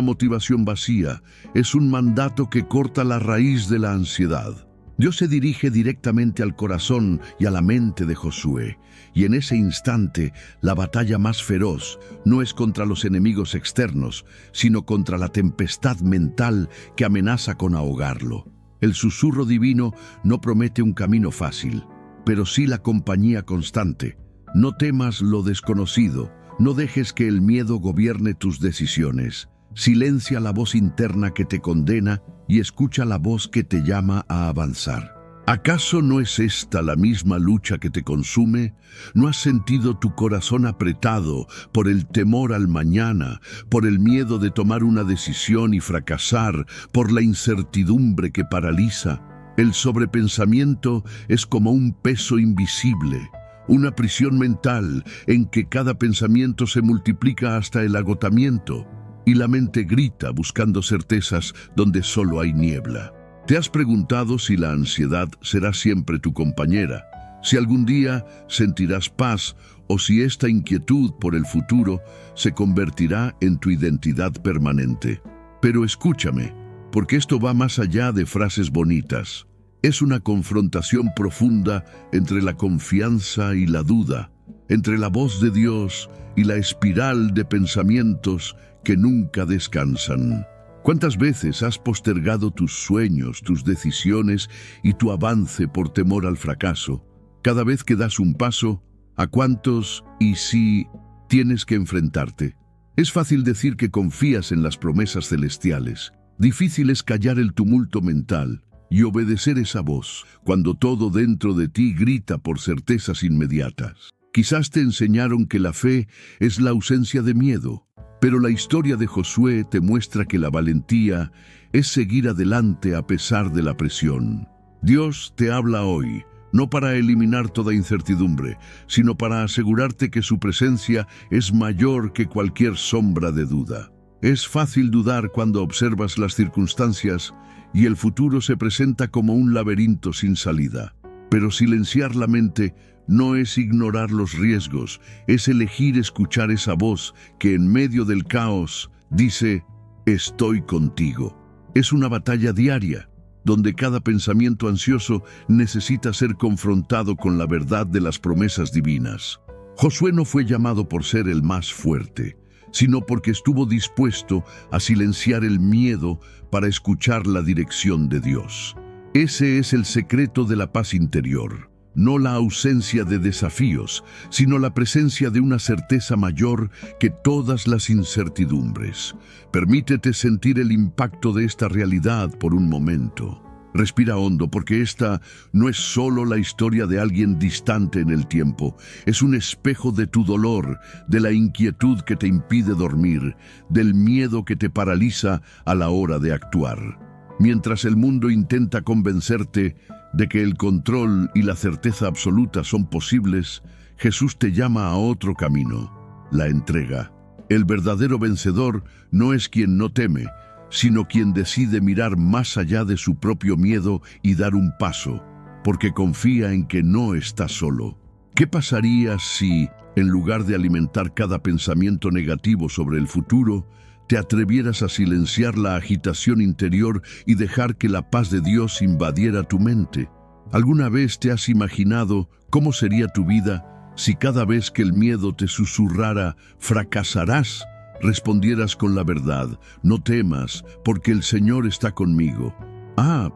motivación vacía, es un mandato que corta la raíz de la ansiedad. Dios se dirige directamente al corazón y a la mente de Josué, y en ese instante la batalla más feroz no es contra los enemigos externos, sino contra la tempestad mental que amenaza con ahogarlo. El susurro divino no promete un camino fácil, pero sí la compañía constante. No temas lo desconocido, no dejes que el miedo gobierne tus decisiones. Silencia la voz interna que te condena y escucha la voz que te llama a avanzar. ¿Acaso no es esta la misma lucha que te consume? ¿No has sentido tu corazón apretado por el temor al mañana, por el miedo de tomar una decisión y fracasar, por la incertidumbre que paraliza? El sobrepensamiento es como un peso invisible, una prisión mental en que cada pensamiento se multiplica hasta el agotamiento. Y la mente grita buscando certezas donde solo hay niebla. ¿Te has preguntado si la ansiedad será siempre tu compañera? Si algún día sentirás paz o si esta inquietud por el futuro se convertirá en tu identidad permanente. Pero escúchame, porque esto va más allá de frases bonitas. Es una confrontación profunda entre la confianza y la duda, entre la voz de Dios y la espiral de pensamientos que nunca descansan. ¿Cuántas veces has postergado tus sueños, tus decisiones y tu avance por temor al fracaso? Cada vez que das un paso, ¿a cuántos y si tienes que enfrentarte? Es fácil decir que confías en las promesas celestiales. Difícil es callar el tumulto mental y obedecer esa voz cuando todo dentro de ti grita por certezas inmediatas. Quizás te enseñaron que la fe es la ausencia de miedo, pero la historia de Josué te muestra que la valentía es seguir adelante a pesar de la presión. Dios te habla hoy, no para eliminar toda incertidumbre, sino para asegurarte que su presencia es mayor que cualquier sombra de duda. Es fácil dudar cuando observas las circunstancias y el futuro se presenta como un laberinto sin salida. Pero silenciar la mente no es ignorar los riesgos, es elegir escuchar esa voz que en medio del caos dice, estoy contigo. Es una batalla diaria, donde cada pensamiento ansioso necesita ser confrontado con la verdad de las promesas divinas. Josué no fue llamado por ser el más fuerte, sino porque estuvo dispuesto a silenciar el miedo para escuchar la dirección de Dios. Ese es el secreto de la paz interior. No la ausencia de desafíos, sino la presencia de una certeza mayor que todas las incertidumbres. Permítete sentir el impacto de esta realidad por un momento. Respira hondo, porque esta no es solo la historia de alguien distante en el tiempo. Es un espejo de tu dolor, de la inquietud que te impide dormir, del miedo que te paraliza a la hora de actuar. Mientras el mundo intenta convencerte de que el control y la certeza absoluta son posibles, Jesús te llama a otro camino, la entrega. El verdadero vencedor no es quien no teme, sino quien decide mirar más allá de su propio miedo y dar un paso, porque confía en que no está solo. ¿Qué pasaría si, en lugar de alimentar cada pensamiento negativo sobre el futuro, te atrevieras a silenciar la agitación interior y dejar que la paz de Dios invadiera tu mente? ¿Alguna vez te has imaginado cómo sería tu vida si cada vez que el miedo te susurrara fracasarás, respondieras con la verdad: no temas, porque el Señor está conmigo.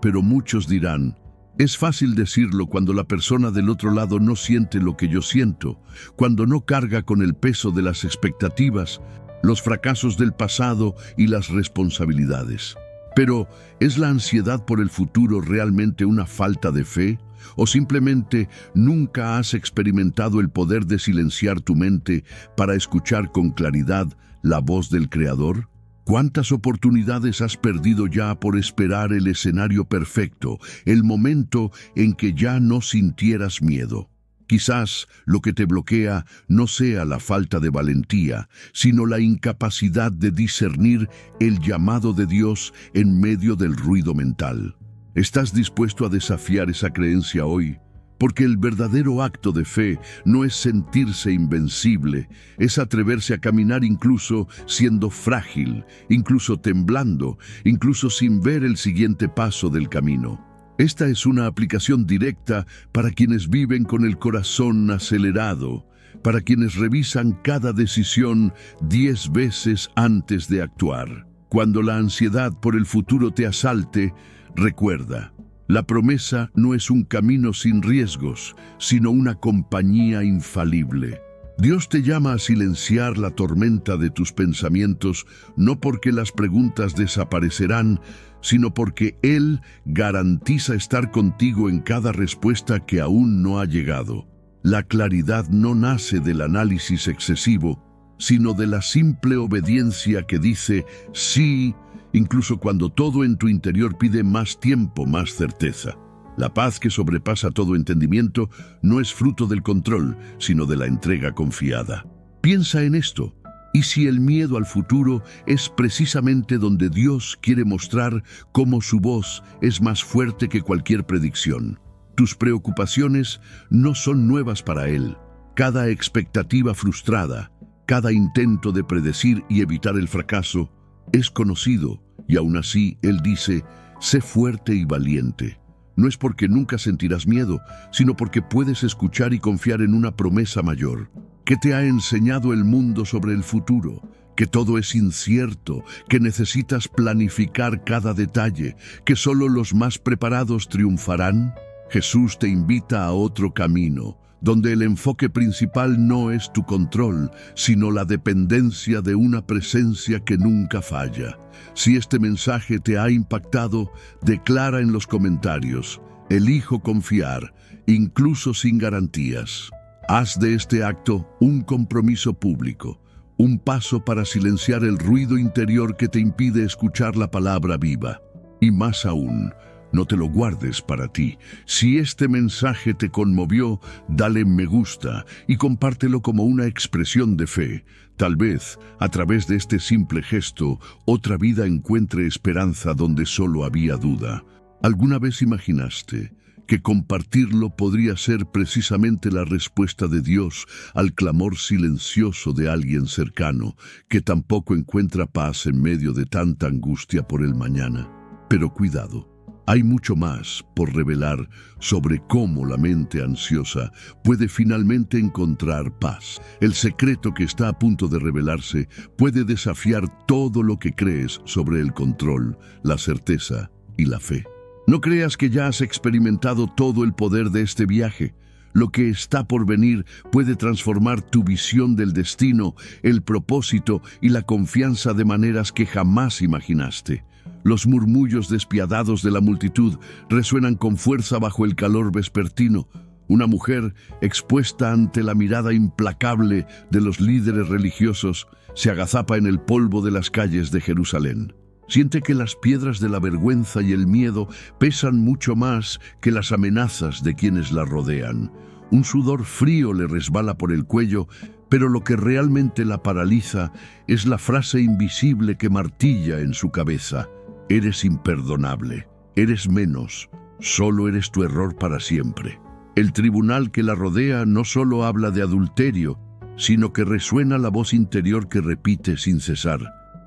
Pero muchos dirán: es fácil decirlo cuando la persona del otro lado no siente lo que yo siento, cuando no carga con el peso de las expectativas, los fracasos del pasado y las responsabilidades. Pero, ¿es la ansiedad por el futuro realmente una falta de fe? ¿O simplemente nunca has experimentado el poder de silenciar tu mente para escuchar con claridad la voz del Creador? ¿Cuántas oportunidades has perdido ya por esperar el escenario perfecto, el momento en que ya no sintieras miedo? Quizás lo que te bloquea no sea la falta de valentía, sino la incapacidad de discernir el llamado de Dios en medio del ruido mental. ¿Estás dispuesto a desafiar esa creencia hoy? Porque el verdadero acto de fe no es sentirse invencible, es atreverse a caminar incluso siendo frágil, incluso temblando, incluso sin ver el siguiente paso del camino. Esta es una aplicación directa para quienes viven con el corazón acelerado, para quienes revisan cada decisión 10 veces antes de actuar. Cuando la ansiedad por el futuro te asalte, recuerda: la promesa no es un camino sin riesgos, sino una compañía infalible. Dios te llama a silenciar la tormenta de tus pensamientos, no porque las preguntas desaparecerán, sino porque Él garantiza estar contigo en cada respuesta que aún no ha llegado. La claridad no nace del análisis excesivo, sino de la simple obediencia que dice sí, incluso cuando todo en tu interior pide más tiempo, más certeza. La paz que sobrepasa todo entendimiento no es fruto del control, sino de la entrega confiada. Piensa en esto. ¿Y si el miedo al futuro es precisamente donde Dios quiere mostrar cómo su voz es más fuerte que cualquier predicción? Tus preocupaciones no son nuevas para Él. Cada expectativa frustrada, cada intento de predecir y evitar el fracaso, es conocido, y aún así Él dice: sé fuerte y valiente. No es porque nunca sentirás miedo, sino porque puedes escuchar y confiar en una promesa mayor. ¿Qué te ha enseñado el mundo sobre el futuro? Que todo es incierto, que necesitas planificar cada detalle, que solo los más preparados triunfarán. Jesús te invita a otro camino, donde el enfoque principal no es tu control, sino la dependencia de una presencia que nunca falla. Si este mensaje te ha impactado, declara en los comentarios: elijo confiar, incluso sin garantías. Haz de este acto un compromiso público, un paso para silenciar el ruido interior que te impide escuchar la palabra viva. Y más aún, no te lo guardes para ti. Si este mensaje te conmovió, dale me gusta y compártelo como una expresión de fe. Tal vez, a través de este simple gesto, otra vida encuentre esperanza donde solo había duda. ¿Alguna vez imaginaste que compartirlo podría ser precisamente la respuesta de Dios al clamor silencioso de alguien cercano que tampoco encuentra paz en medio de tanta angustia por el mañana? Pero cuidado. Hay mucho más por revelar sobre cómo la mente ansiosa puede finalmente encontrar paz. El secreto que está a punto de revelarse puede desafiar todo lo que crees sobre el control, la certeza y la fe. No creas que ya has experimentado todo el poder de este viaje. Lo que está por venir puede transformar tu visión del destino, el propósito y la confianza de maneras que jamás imaginaste. Los murmullos despiadados de la multitud resuenan con fuerza bajo el calor vespertino. Una mujer, expuesta ante la mirada implacable de los líderes religiosos, se agazapa en el polvo de las calles de Jerusalén. Siente que las piedras de la vergüenza y el miedo pesan mucho más que las amenazas de quienes la rodean. Un sudor frío le resbala por el cuello, pero lo que realmente la paraliza es la frase invisible que martilla en su cabeza: eres imperdonable, eres menos, solo eres tu error para siempre. El tribunal que la rodea no solo habla de adulterio, sino que resuena la voz interior que repite sin cesar: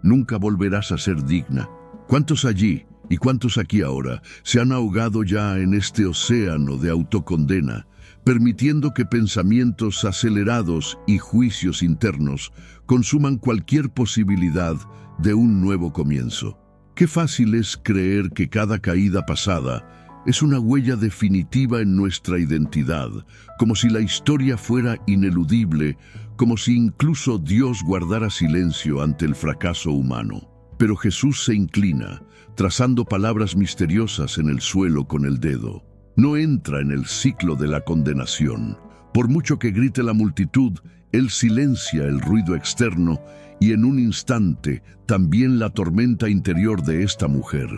nunca volverás a ser digna. ¿Cuántos allí y cuántos aquí ahora se han ahogado ya en este océano de autocondena, permitiendo que pensamientos acelerados y juicios internos consuman cualquier posibilidad de un nuevo comienzo. Qué fácil es creer que cada caída pasada es una huella definitiva en nuestra identidad, como si la historia fuera ineludible, como si incluso Dios guardara silencio ante el fracaso humano. Pero Jesús se inclina, trazando palabras misteriosas en el suelo con el dedo. No entra en el ciclo de la condenación. Por mucho que grite la multitud, Él silencia el ruido externo y en un instante también la tormenta interior de esta mujer.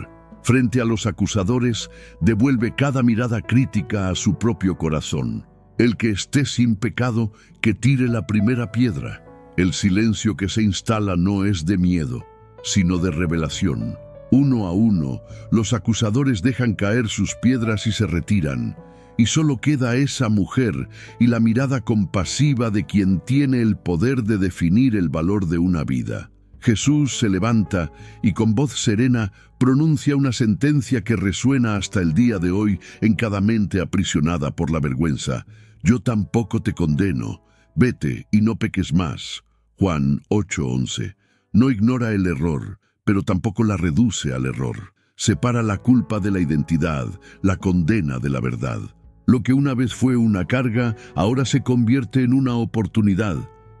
Frente a los acusadores, devuelve cada mirada crítica a su propio corazón. El que esté sin pecado, que tire la primera piedra. El silencio que se instala no es de miedo, sino de revelación. Uno a uno, los acusadores dejan caer sus piedras y se retiran, y solo queda esa mujer y la mirada compasiva de quien tiene el poder de definir el valor de una vida. Jesús se levanta y con voz serena pronuncia una sentencia que resuena hasta el día de hoy en cada mente aprisionada por la vergüenza. Yo tampoco te condeno. Vete y no peques más. Juan 8:11. No ignora el error, pero tampoco la reduce al error. Separa la culpa de la identidad, la condena de la verdad. Lo que una vez fue una carga, ahora se convierte en una oportunidad.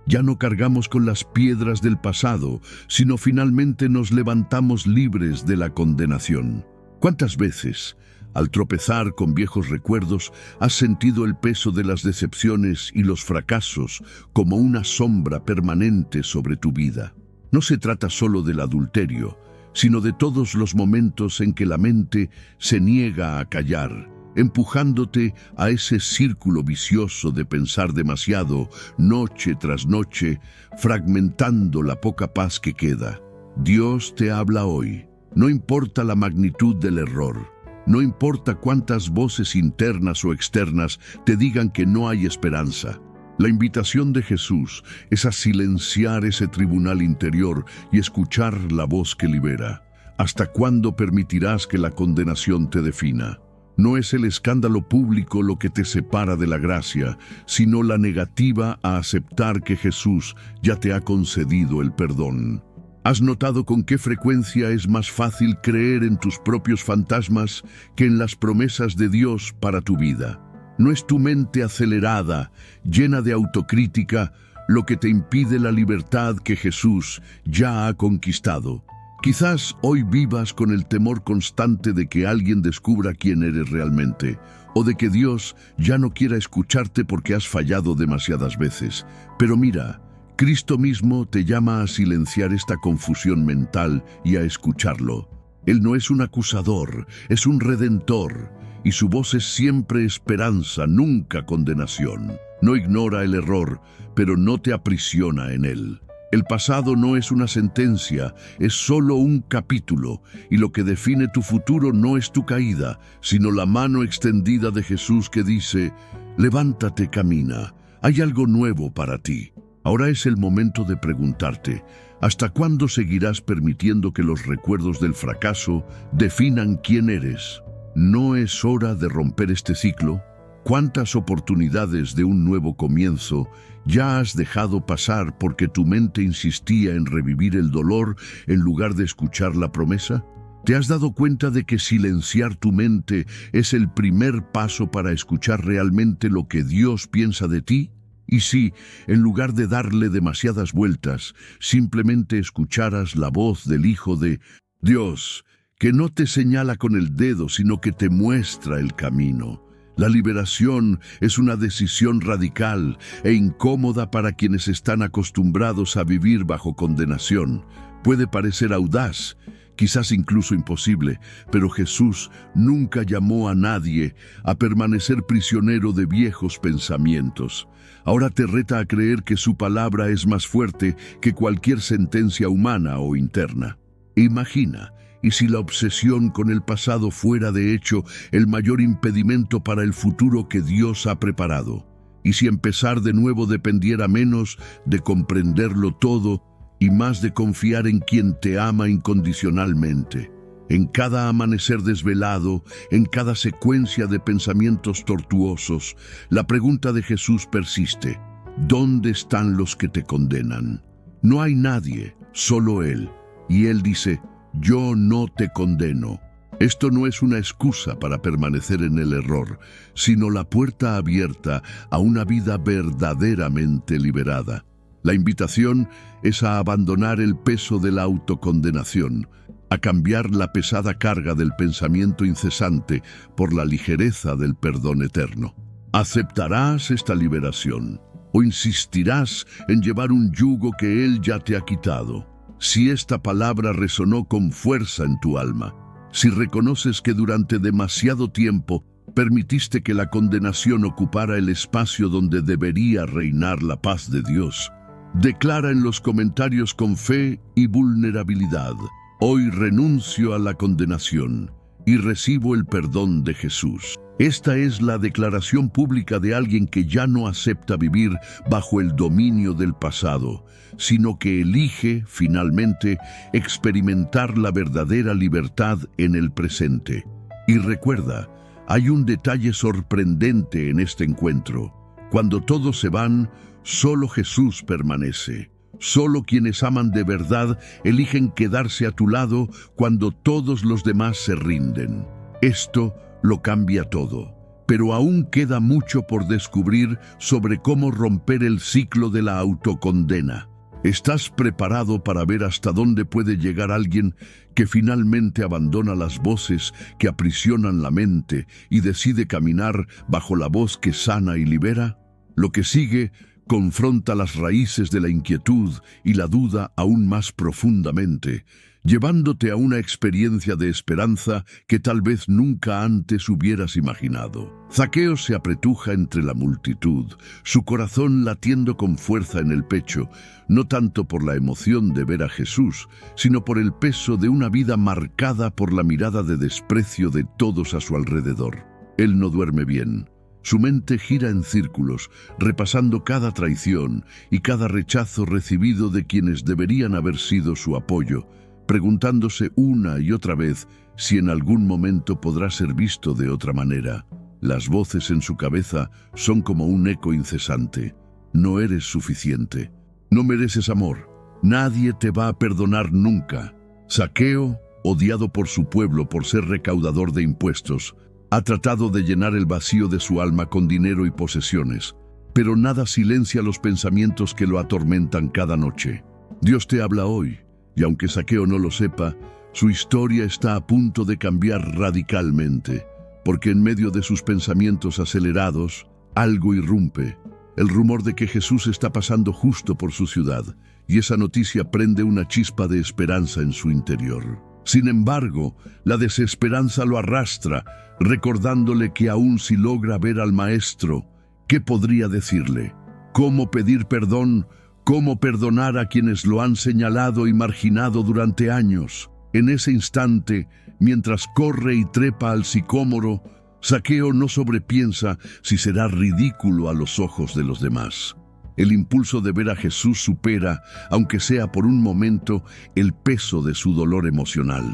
Ya no cargamos con las piedras del pasado, sino finalmente nos levantamos libres de la condenación. ¿Cuántas veces, al tropezar con viejos recuerdos, has sentido el peso de las decepciones y los fracasos como una sombra permanente sobre tu vida? No se trata solo del adulterio, sino de todos los momentos en que la mente se niega a callar, empujándote a ese círculo vicioso de pensar demasiado, noche tras noche, fragmentando la poca paz que queda. Dios te habla hoy. No importa la magnitud del error, no importa cuántas voces internas o externas te digan que no hay esperanza. La invitación de Jesús es a silenciar ese tribunal interior y escuchar la voz que libera. ¿Hasta cuándo permitirás que la condenación te defina? No es el escándalo público lo que te separa de la gracia, sino la negativa a aceptar que Jesús ya te ha concedido el perdón. ¿Has notado con qué frecuencia es más fácil creer en tus propios fantasmas que en las promesas de Dios para tu vida? No es tu mente acelerada, llena de autocrítica, lo que te impide la libertad que Jesús ya ha conquistado. Quizás hoy vivas con el temor constante de que alguien descubra quién eres realmente, o de que Dios ya no quiera escucharte porque has fallado demasiadas veces. Pero mira, Cristo mismo te llama a silenciar esta confusión mental y a escucharlo. Él no es un acusador, es un redentor, y su voz es siempre esperanza, nunca condenación. No ignora el error, pero no te aprisiona en él. El pasado no es una sentencia, es solo un capítulo, y lo que define tu futuro no es tu caída, sino la mano extendida de Jesús que dice: levántate, camina, hay algo nuevo para ti. Ahora es el momento de preguntarte, ¿hasta cuándo seguirás permitiendo que los recuerdos del fracaso definan quién eres? ¿No es hora de romper este ciclo? ¿Cuántas oportunidades de un nuevo comienzo ya has dejado pasar porque tu mente insistía en revivir el dolor en lugar de escuchar la promesa? ¿Te has dado cuenta de que silenciar tu mente es el primer paso para escuchar realmente lo que Dios piensa de ti? Y si, en lugar de darle demasiadas vueltas, simplemente escucharas la voz del Hijo de Dios, que no te señala con el dedo, sino que te muestra el camino. La liberación es una decisión radical e incómoda para quienes están acostumbrados a vivir bajo condenación. Puede parecer audaz, quizás incluso imposible, pero Jesús nunca llamó a nadie a permanecer prisionero de viejos pensamientos. Ahora te reta a creer que su palabra es más fuerte que cualquier sentencia humana o interna. Imagina, ¿y si la obsesión con el pasado fuera de hecho el mayor impedimento para el futuro que Dios ha preparado? ¿Y si empezar de nuevo dependiera menos de comprenderlo todo y más de confiar en quien te ama incondicionalmente? En cada amanecer desvelado, en cada secuencia de pensamientos tortuosos, la pregunta de Jesús persiste: ¿dónde están los que te condenan? No hay nadie, solo Él. Y Él dice: yo no te condeno. Esto no es una excusa para permanecer en el error, sino la puerta abierta a una vida verdaderamente liberada. La invitación es a abandonar el peso de la autocondenación, a cambiar la pesada carga del pensamiento incesante por la ligereza del perdón eterno. ¿Aceptarás esta liberación o insistirás en llevar un yugo que Él ya te ha quitado? Si esta palabra resonó con fuerza en tu alma, si reconoces que durante demasiado tiempo permitiste que la condenación ocupara el espacio donde debería reinar la paz de Dios, declara en los comentarios con fe y vulnerabilidad: hoy renuncio a la condenación y recibo el perdón de Jesús. Esta es la declaración pública de alguien que ya no acepta vivir bajo el dominio del pasado, sino que elige, finalmente, experimentar la verdadera libertad en el presente. Y recuerda, hay un detalle sorprendente en este encuentro. Cuando todos se van, solo Jesús permanece. Solo quienes aman de verdad eligen quedarse a tu lado cuando todos los demás se rinden. Esto lo cambia todo, pero aún queda mucho por descubrir sobre cómo romper el ciclo de la autocondena. ¿Estás preparado para ver hasta dónde puede llegar alguien que finalmente abandona las voces que aprisionan la mente y decide caminar bajo la voz que sana y libera? Lo que sigue confronta las raíces de la inquietud y la duda aún más profundamente, llevándote a una experiencia de esperanza que tal vez nunca antes hubieras imaginado. Zaqueo se apretuja entre la multitud, su corazón latiendo con fuerza en el pecho, no tanto por la emoción de ver a Jesús, sino por el peso de una vida marcada por la mirada de desprecio de todos a su alrededor. Él no duerme bien. Su mente gira en círculos, repasando cada traición y cada rechazo recibido de quienes deberían haber sido su apoyo, preguntándose una y otra vez si en algún momento podrá ser visto de otra manera. Las voces en su cabeza son como un eco incesante. No eres suficiente. No mereces amor. Nadie te va a perdonar nunca. Zaqueo, odiado por su pueblo por ser recaudador de impuestos, ha tratado de llenar el vacío de su alma con dinero y posesiones, pero nada silencia los pensamientos que lo atormentan cada noche. Dios te habla hoy, y aunque Zaqueo no lo sepa, su historia está a punto de cambiar radicalmente, porque en medio de sus pensamientos acelerados, algo irrumpe, el rumor de que Jesús está pasando justo por su ciudad, y esa noticia prende una chispa de esperanza en su interior. Sin embargo, la desesperanza lo arrastra, recordándole que aun si logra ver al Maestro, ¿qué podría decirle? ¿Cómo pedir perdón? ¿Cómo perdonar a quienes lo han señalado y marginado durante años? En ese instante, mientras corre y trepa al sicómoro, Zaqueo no sobrepiensa si será ridículo a los ojos de los demás. El impulso de ver a Jesús supera, aunque sea por un momento, el peso de su dolor emocional.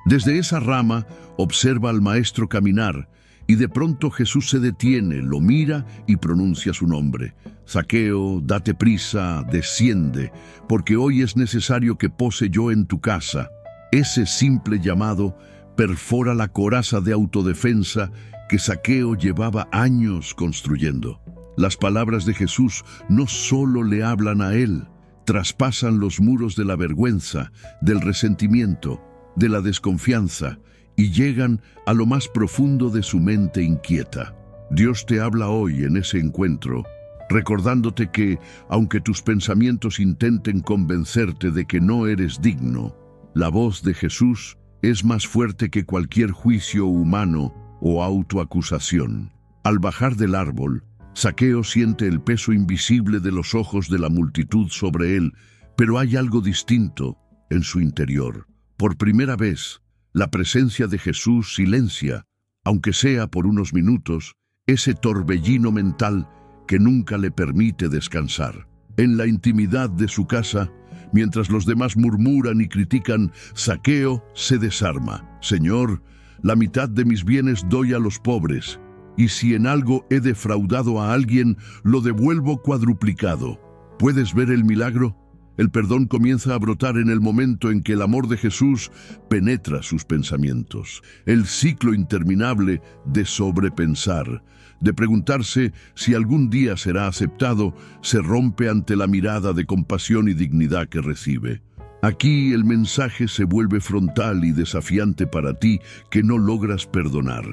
Desde esa rama, observa al Maestro caminar, y de pronto Jesús se detiene, lo mira y pronuncia su nombre. Zaqueo, date prisa, desciende, porque hoy es necesario que pose yo en tu casa. Ese simple llamado perfora la coraza de autodefensa que Zaqueo llevaba años construyendo. Las palabras de Jesús no solo le hablan a él, traspasan los muros de la vergüenza, del resentimiento, de la desconfianza y llegan a lo más profundo de su mente inquieta. Dios te habla hoy en ese encuentro, recordándote que, aunque tus pensamientos intenten convencerte de que no eres digno, la voz de Jesús es más fuerte que cualquier juicio humano o autoacusación. Al bajar del árbol, Zaqueo siente el peso invisible de los ojos de la multitud sobre él, pero hay algo distinto en su interior. Por primera vez, la presencia de Jesús silencia, aunque sea por unos minutos, ese torbellino mental que nunca le permite descansar. En la intimidad de su casa, Mientras los demás murmuran y critican, Zaqueo se desarma. Señor, la mitad de mis bienes doy a los pobres, y si en algo he defraudado a alguien, lo devuelvo cuadruplicado. ¿Puedes ver el milagro? El perdón comienza a brotar en el momento en que el amor de Jesús penetra sus pensamientos. El ciclo interminable de sobrepensar, de preguntarse si algún día será aceptado, se rompe ante la mirada de compasión y dignidad que recibe. Aquí el mensaje se vuelve frontal y desafiante para ti que no logras perdonar.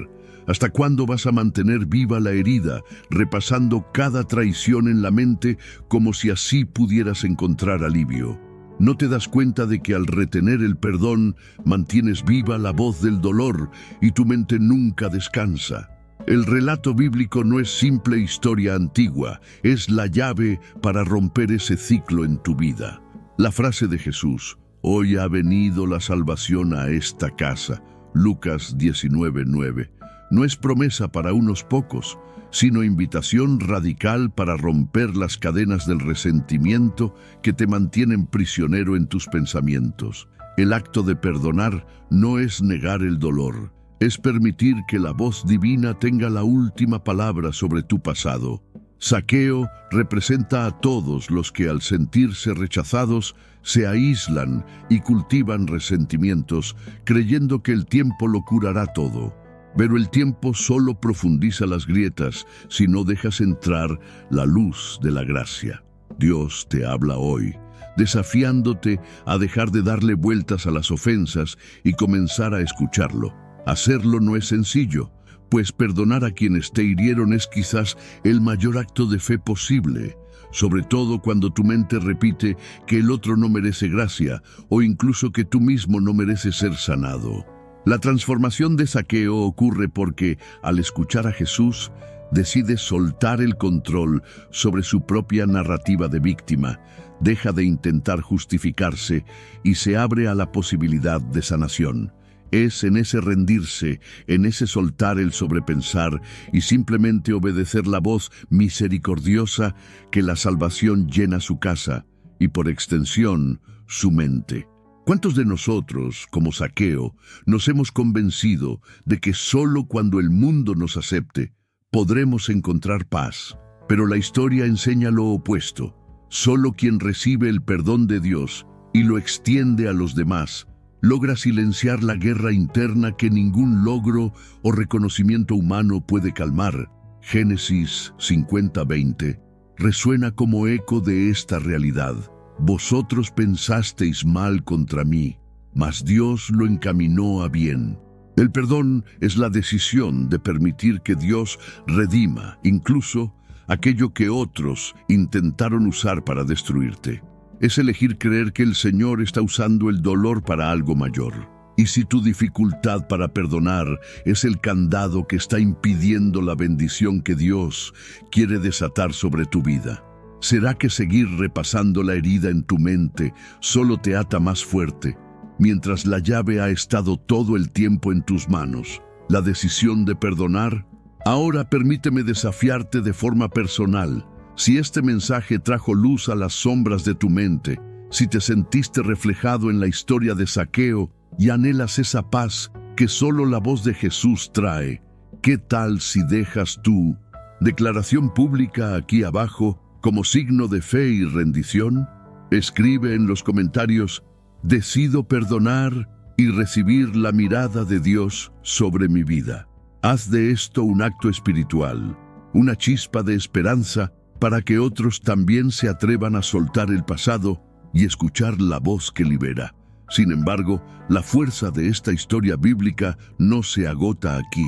¿Hasta cuándo vas a mantener viva la herida, repasando cada traición en la mente como si así pudieras encontrar alivio? ¿No te das cuenta de que al retener el perdón, mantienes viva la voz del dolor y tu mente nunca descansa? El relato bíblico no es simple historia antigua, es la llave para romper ese ciclo en tu vida. La frase de Jesús, hoy ha venido la salvación a esta casa, Lucas 19:9. No es promesa para unos pocos, sino invitación radical para romper las cadenas del resentimiento que te mantienen prisionero en tus pensamientos. El acto de perdonar no es negar el dolor, es permitir que la voz divina tenga la última palabra sobre tu pasado. Zaqueo representa a todos los que al sentirse rechazados se aíslan y cultivan resentimientos, creyendo que el tiempo lo curará todo. Pero el tiempo solo profundiza las grietas si no dejas entrar la luz de la gracia. Dios te habla hoy, desafiándote a dejar de darle vueltas a las ofensas y comenzar a escucharlo. Hacerlo no es sencillo, pues perdonar a quienes te hirieron es quizás el mayor acto de fe posible, sobre todo cuando tu mente repite que el otro no merece gracia o incluso que tú mismo no mereces ser sanado. La transformación de Zaqueo ocurre porque, al escuchar a Jesús, decide soltar el control sobre su propia narrativa de víctima, deja de intentar justificarse y se abre a la posibilidad de sanación. Es en ese rendirse, en ese soltar el sobrepensar y simplemente obedecer la voz misericordiosa que la salvación llena su casa y, por extensión, su mente. ¿Cuántos de nosotros, como Zaqueo, nos hemos convencido de que solo cuando el mundo nos acepte podremos encontrar paz? Pero la historia enseña lo opuesto. Solo quien recibe el perdón de Dios y lo extiende a los demás logra silenciar la guerra interna que ningún logro o reconocimiento humano puede calmar. Génesis 50:20 resuena como eco de esta realidad. Vosotros pensasteis mal contra mí, mas Dios lo encaminó a bien. El perdón es la decisión de permitir que Dios redima, incluso aquello que otros intentaron usar para destruirte. Es elegir creer que el Señor está usando el dolor para algo mayor. Y si tu dificultad para perdonar es el candado que está impidiendo la bendición que Dios quiere desatar sobre tu vida, ¿será que seguir repasando la herida en tu mente solo te ata más fuerte, mientras la llave ha estado todo el tiempo en tus manos? La decisión de perdonar. Ahora permíteme desafiarte de forma personal. Si este mensaje trajo luz a las sombras de tu mente, si te sentiste reflejado en la historia de Zaqueo y anhelas esa paz que solo la voz de Jesús trae, ¿qué tal si dejas tu declaración pública aquí abajo como signo de fe y rendición? Escribe en los comentarios: decido perdonar y recibir la mirada de Dios sobre mi vida. Haz de esto un acto espiritual, una chispa de esperanza para que otros también se atrevan a soltar el pasado y escuchar la voz que libera. Sin embargo, la fuerza de esta historia bíblica no se agota aquí.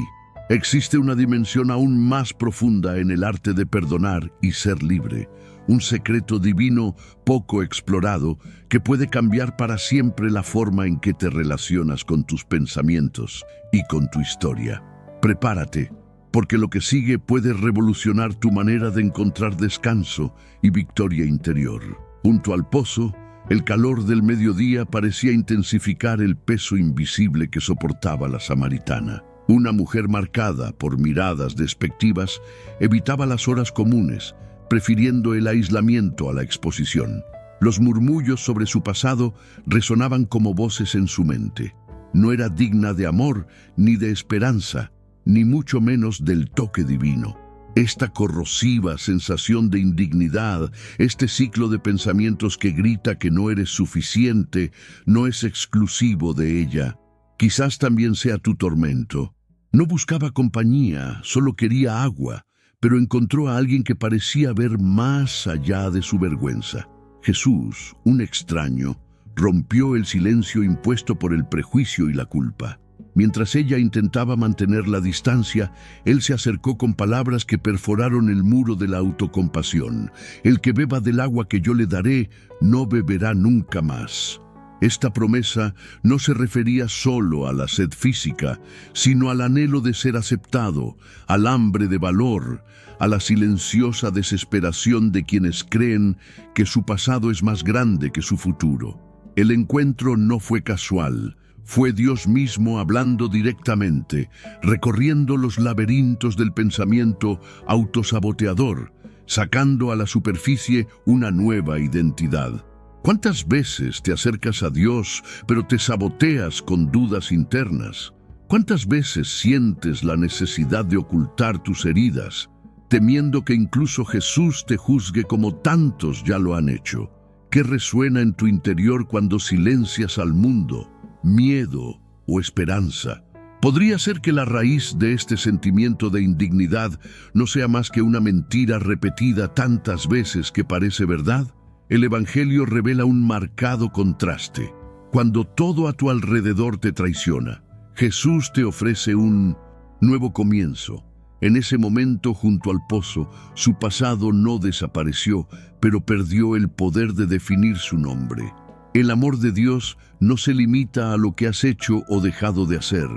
Existe una dimensión aún más profunda en el arte de perdonar y ser libre, un secreto divino poco explorado que puede cambiar para siempre la forma en que te relacionas con tus pensamientos y con tu historia. Prepárate, porque lo que sigue puede revolucionar tu manera de encontrar descanso y victoria interior. Junto al pozo, el calor del mediodía parecía intensificar el peso invisible que soportaba la samaritana. Una mujer marcada por miradas despectivas evitaba las horas comunes, prefiriendo el aislamiento a la exposición. Los murmullos sobre su pasado resonaban como voces en su mente. No era digna de amor, ni de esperanza, ni mucho menos del toque divino. Esta corrosiva sensación de indignidad, este ciclo de pensamientos que grita que no eres suficiente, no es exclusivo de ella. Quizás también sea tu tormento. No buscaba compañía, solo quería agua, pero encontró a alguien que parecía ver más allá de su vergüenza. Jesús, un extraño, rompió el silencio impuesto por el prejuicio y la culpa. Mientras ella intentaba mantener la distancia, él se acercó con palabras que perforaron el muro de la autocompasión. El que beba del agua que yo le daré, no beberá nunca más. Esta promesa no se refería solo a la sed física, sino al anhelo de ser aceptado, al hambre de valor, a la silenciosa desesperación de quienes creen que su pasado es más grande que su futuro. El encuentro no fue casual. Fue Dios mismo hablando directamente, recorriendo los laberintos del pensamiento autosaboteador, sacando a la superficie una nueva identidad. ¿Cuántas veces te acercas a Dios, pero te saboteas con dudas internas? ¿Cuántas veces sientes la necesidad de ocultar tus heridas, temiendo que incluso Jesús te juzgue como tantos ya lo han hecho? ¿Qué resuena en tu interior cuando silencias al mundo? ¿Miedo o esperanza? ¿Podría ser que la raíz de este sentimiento de indignidad no sea más que una mentira repetida tantas veces que parece verdad? El Evangelio revela un marcado contraste. Cuando todo a tu alrededor te traiciona, Jesús te ofrece un nuevo comienzo. En ese momento, junto al pozo, su pasado no desapareció, pero perdió el poder de definir su nombre. El amor de Dios no se limita a lo que has hecho o dejado de hacer.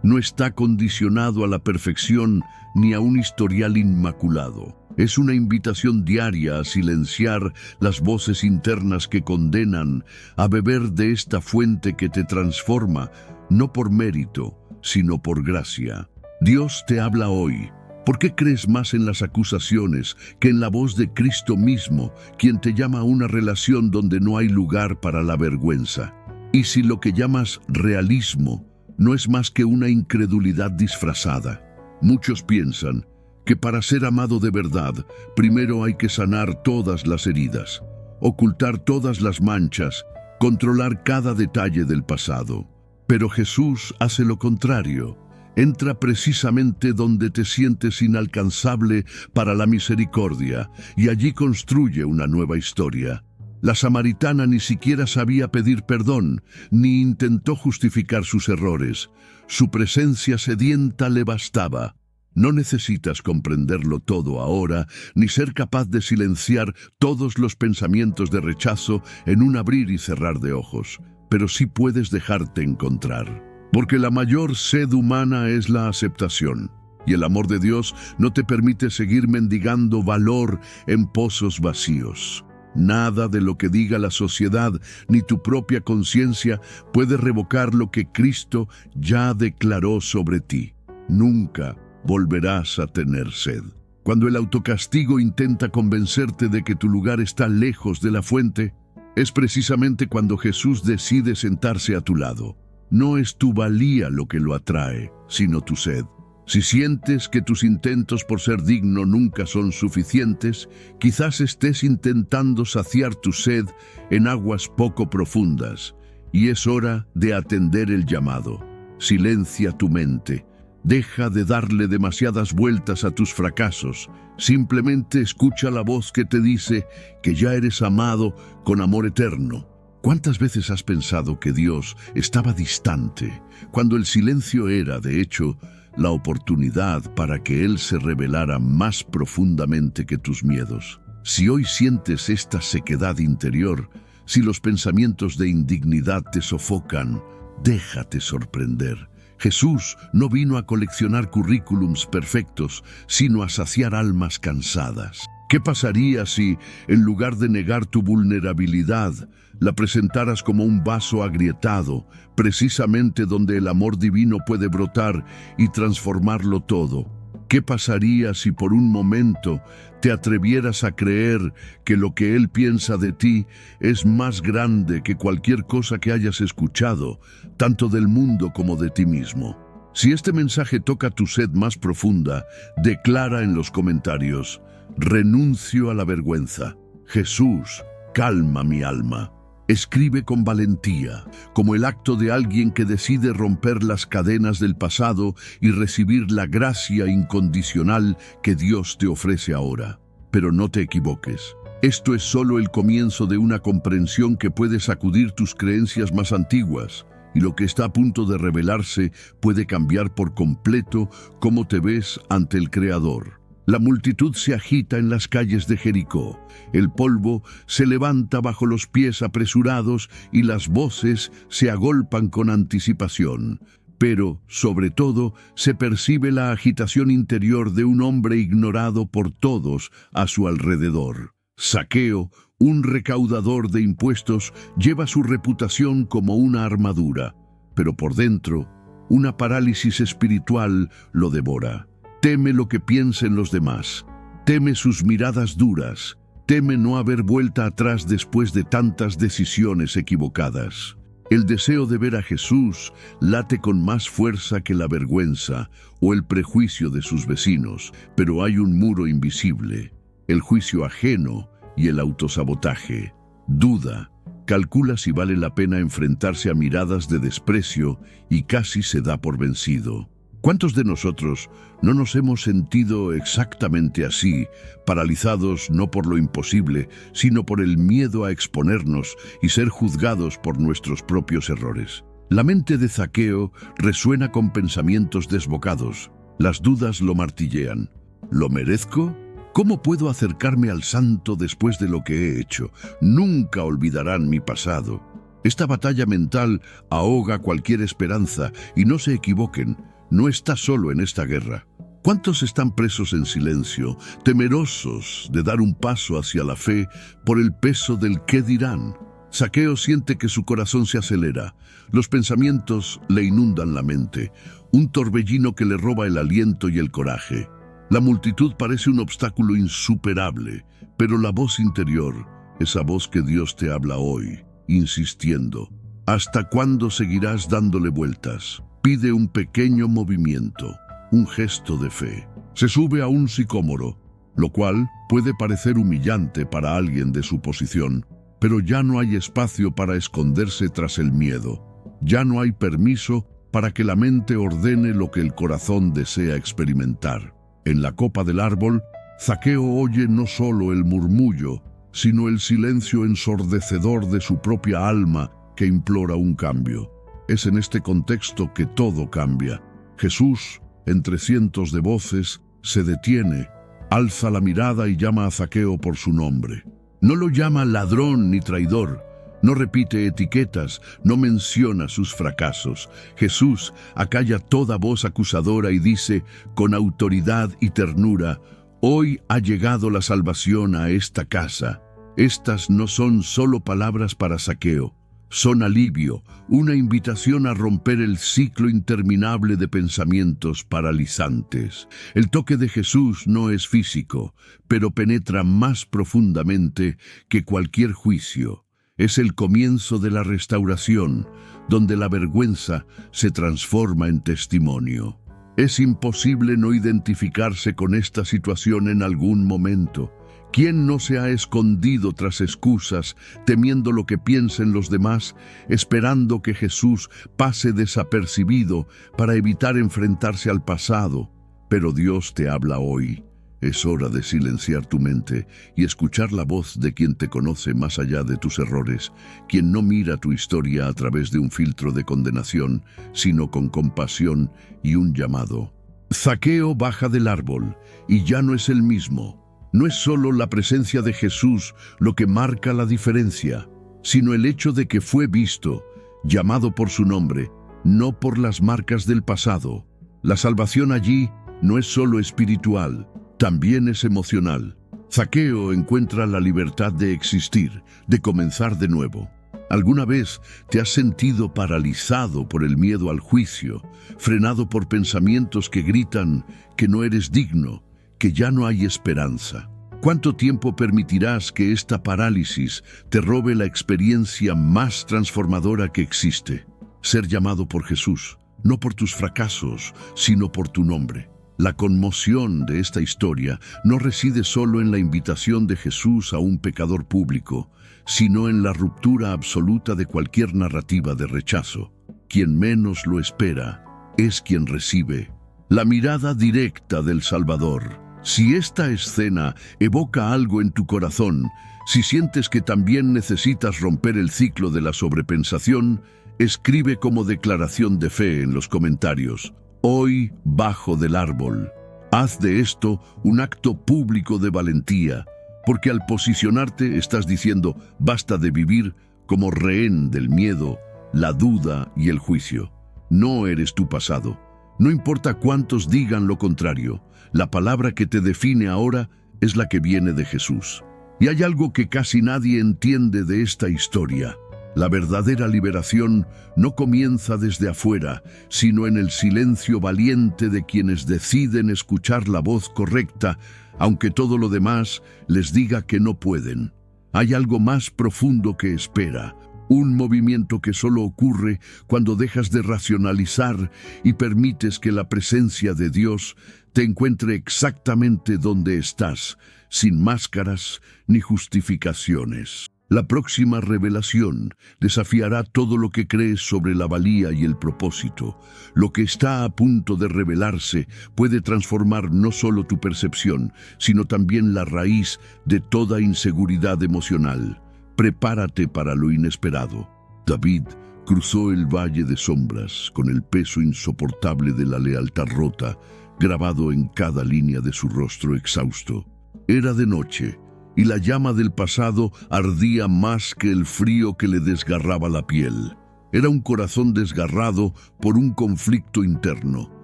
No está condicionado a la perfección ni a un historial inmaculado. Es una invitación diaria a silenciar las voces internas que condenan, a beber de esta fuente que te transforma, no por mérito, sino por gracia. Dios te habla hoy. ¿Por qué crees más en las acusaciones que en la voz de Cristo mismo, quien te llama a una relación donde no hay lugar para la vergüenza? Y si lo que llamas realismo no es más que una incredulidad disfrazada. Muchos piensan que para ser amado de verdad, primero hay que sanar todas las heridas, ocultar todas las manchas, controlar cada detalle del pasado. Pero Jesús hace lo contrario. Entra precisamente donde te sientes inalcanzable para la misericordia y allí construye una nueva historia. La samaritana ni siquiera sabía pedir perdón, ni intentó justificar sus errores. Su presencia sedienta le bastaba. No necesitas comprenderlo todo ahora, ni ser capaz de silenciar todos los pensamientos de rechazo en un abrir y cerrar de ojos, pero sí puedes dejarte encontrar. Porque la mayor sed humana es la aceptación, y el amor de Dios no te permite seguir mendigando valor en pozos vacíos. Nada de lo que diga la sociedad ni tu propia conciencia puede revocar lo que Cristo ya declaró sobre ti. Nunca volverás a tener sed. Cuando el autocastigo intenta convencerte de que tu lugar está lejos de la fuente, es precisamente cuando Jesús decide sentarse a tu lado. No es tu valía lo que lo atrae, sino tu sed. Si sientes que tus intentos por ser digno nunca son suficientes, quizás estés intentando saciar tu sed en aguas poco profundas, y es hora de atender el llamado. Silencia tu mente. Deja de darle demasiadas vueltas a tus fracasos. Simplemente escucha la voz que te dice que ya eres amado con amor eterno. ¿Cuántas veces has pensado que Dios estaba distante, cuando el silencio era, de hecho, la oportunidad para que Él se revelara más profundamente que tus miedos? Si hoy sientes esta sequedad interior, si los pensamientos de indignidad te sofocan, déjate sorprender. Jesús no vino a coleccionar currículums perfectos, sino a saciar almas cansadas. ¿Qué pasaría si, en lugar de negar tu vulnerabilidad, la presentaras como un vaso agrietado, precisamente donde el amor divino puede brotar y transformarlo todo? ¿Qué pasaría si por un momento te atrevieras a creer que lo que Él piensa de ti es más grande que cualquier cosa que hayas escuchado, tanto del mundo como de ti mismo? Si este mensaje toca tu sed más profunda, declara en los comentarios: renuncio a la vergüenza. Jesús, calma mi alma. Escribe con valentía, como el acto de alguien que decide romper las cadenas del pasado y recibir la gracia incondicional que Dios te ofrece ahora. Pero no te equivoques. Esto es solo el comienzo de una comprensión que puede sacudir tus creencias más antiguas, y lo que está a punto de revelarse puede cambiar por completo cómo te ves ante el Creador. La multitud se agita en las calles de Jericó. El polvo se levanta bajo los pies apresurados y las voces se agolpan con anticipación. Pero, sobre todo, se percibe la agitación interior de un hombre ignorado por todos a su alrededor. Zaqueo, un recaudador de impuestos, lleva su reputación como una armadura, pero por dentro, una parálisis espiritual lo devora. Teme lo que piensen los demás, teme sus miradas duras, teme no haber vuelta atrás después de tantas decisiones equivocadas. El deseo de ver a Jesús late con más fuerza que la vergüenza o el prejuicio de sus vecinos, pero hay un muro invisible, el juicio ajeno y el autosabotaje. Duda, calcula si vale la pena enfrentarse a miradas de desprecio y casi se da por vencido. ¿Cuántos de nosotros no nos hemos sentido exactamente así, paralizados no por lo imposible, sino por el miedo a exponernos y ser juzgados por nuestros propios errores? La mente de Zaqueo resuena con pensamientos desbocados. Las dudas lo martillean. ¿Lo merezco? ¿Cómo puedo acercarme al santo después de lo que he hecho? Nunca olvidarán mi pasado. Esta batalla mental ahoga cualquier esperanza, y no se equivoquen, no está solo en esta guerra. ¿Cuántos están presos en silencio, temerosos de dar un paso hacia la fe por el peso del qué dirán? Zaqueo siente que su corazón se acelera. Los pensamientos le inundan la mente, un torbellino que le roba el aliento y el coraje. La multitud parece un obstáculo insuperable, pero la voz interior, esa voz que Dios te habla hoy, insistiendo: ¿hasta cuándo seguirás dándole vueltas? Pide un pequeño movimiento, un gesto de fe. Se sube a un sicómoro, lo cual puede parecer humillante para alguien de su posición, pero ya no hay espacio para esconderse tras el miedo. Ya no hay permiso para que la mente ordene lo que el corazón desea experimentar. En la copa del árbol, Zaqueo oye no solo el murmullo, sino el silencio ensordecedor de su propia alma que implora un cambio. Es en este contexto que todo cambia. Jesús, entre cientos de voces, se detiene, alza la mirada y llama a Zaqueo por su nombre. No lo llama ladrón ni traidor, no repite etiquetas, no menciona sus fracasos. Jesús acalla toda voz acusadora y dice, con autoridad y ternura: hoy ha llegado la salvación a esta casa. Estas no son solo palabras para Zaqueo. Son alivio, una invitación a romper el ciclo interminable de pensamientos paralizantes. El toque de Jesús no es físico, pero penetra más profundamente que cualquier juicio. Es el comienzo de la restauración, donde la vergüenza se transforma en testimonio. Es imposible no identificarse con esta situación en algún momento. ¿Quién no se ha escondido tras excusas, temiendo lo que piensen los demás, esperando que Jesús pase desapercibido para evitar enfrentarse al pasado? Pero Dios te habla hoy. Es hora de silenciar tu mente y escuchar la voz de quien te conoce más allá de tus errores, quien no mira tu historia a través de un filtro de condenación, sino con compasión y un llamado. Zaqueo baja del árbol y ya no es el mismo. No es solo la presencia de Jesús lo que marca la diferencia, sino el hecho de que fue visto, llamado por su nombre, no por las marcas del pasado. La salvación allí no es solo espiritual, también es emocional. Zaqueo encuentra la libertad de existir, de comenzar de nuevo. ¿Alguna vez te has sentido paralizado por el miedo al juicio, frenado por pensamientos que gritan que no eres digno, que ya no hay esperanza? ¿Cuánto tiempo permitirás que esta parálisis te robe la experiencia más transformadora que existe? Ser llamado por Jesús, no por tus fracasos, sino por tu nombre. La conmoción de esta historia no reside solo en la invitación de Jesús a un pecador público, sino en la ruptura absoluta de cualquier narrativa de rechazo. Quien menos lo espera es quien recibe. La mirada directa del Salvador. Si esta escena evoca algo en tu corazón, si sientes que también necesitas romper el ciclo de la sobrepensación, escribe como declaración de fe en los comentarios: hoy bajo del árbol. Haz de esto un acto público de valentía, porque al posicionarte estás diciendo basta de vivir como rehén del miedo, la duda y el juicio. No eres tu pasado. No importa cuántos digan lo contrario, la palabra que te define ahora es la que viene de Jesús. Y hay algo que casi nadie entiende de esta historia. La verdadera liberación no comienza desde afuera, sino en el silencio valiente de quienes deciden escuchar la voz correcta, aunque todo lo demás les diga que no pueden. Hay algo más profundo que espera, un movimiento que solo ocurre cuando dejas de racionalizar y permites que la presencia de Dios te encuentre exactamente donde estás, sin máscaras ni justificaciones. La próxima revelación desafiará todo lo que crees sobre la valía y el propósito. Lo que está a punto de revelarse puede transformar no solo tu percepción, sino también la raíz de toda inseguridad emocional. Prepárate para lo inesperado. David cruzó el valle de sombras con el peso insoportable de la lealtad rota, grabado en cada línea de su rostro exhausto. Era de noche, y la llama del pasado ardía más que el frío que le desgarraba la piel. Era un corazón desgarrado por un conflicto interno.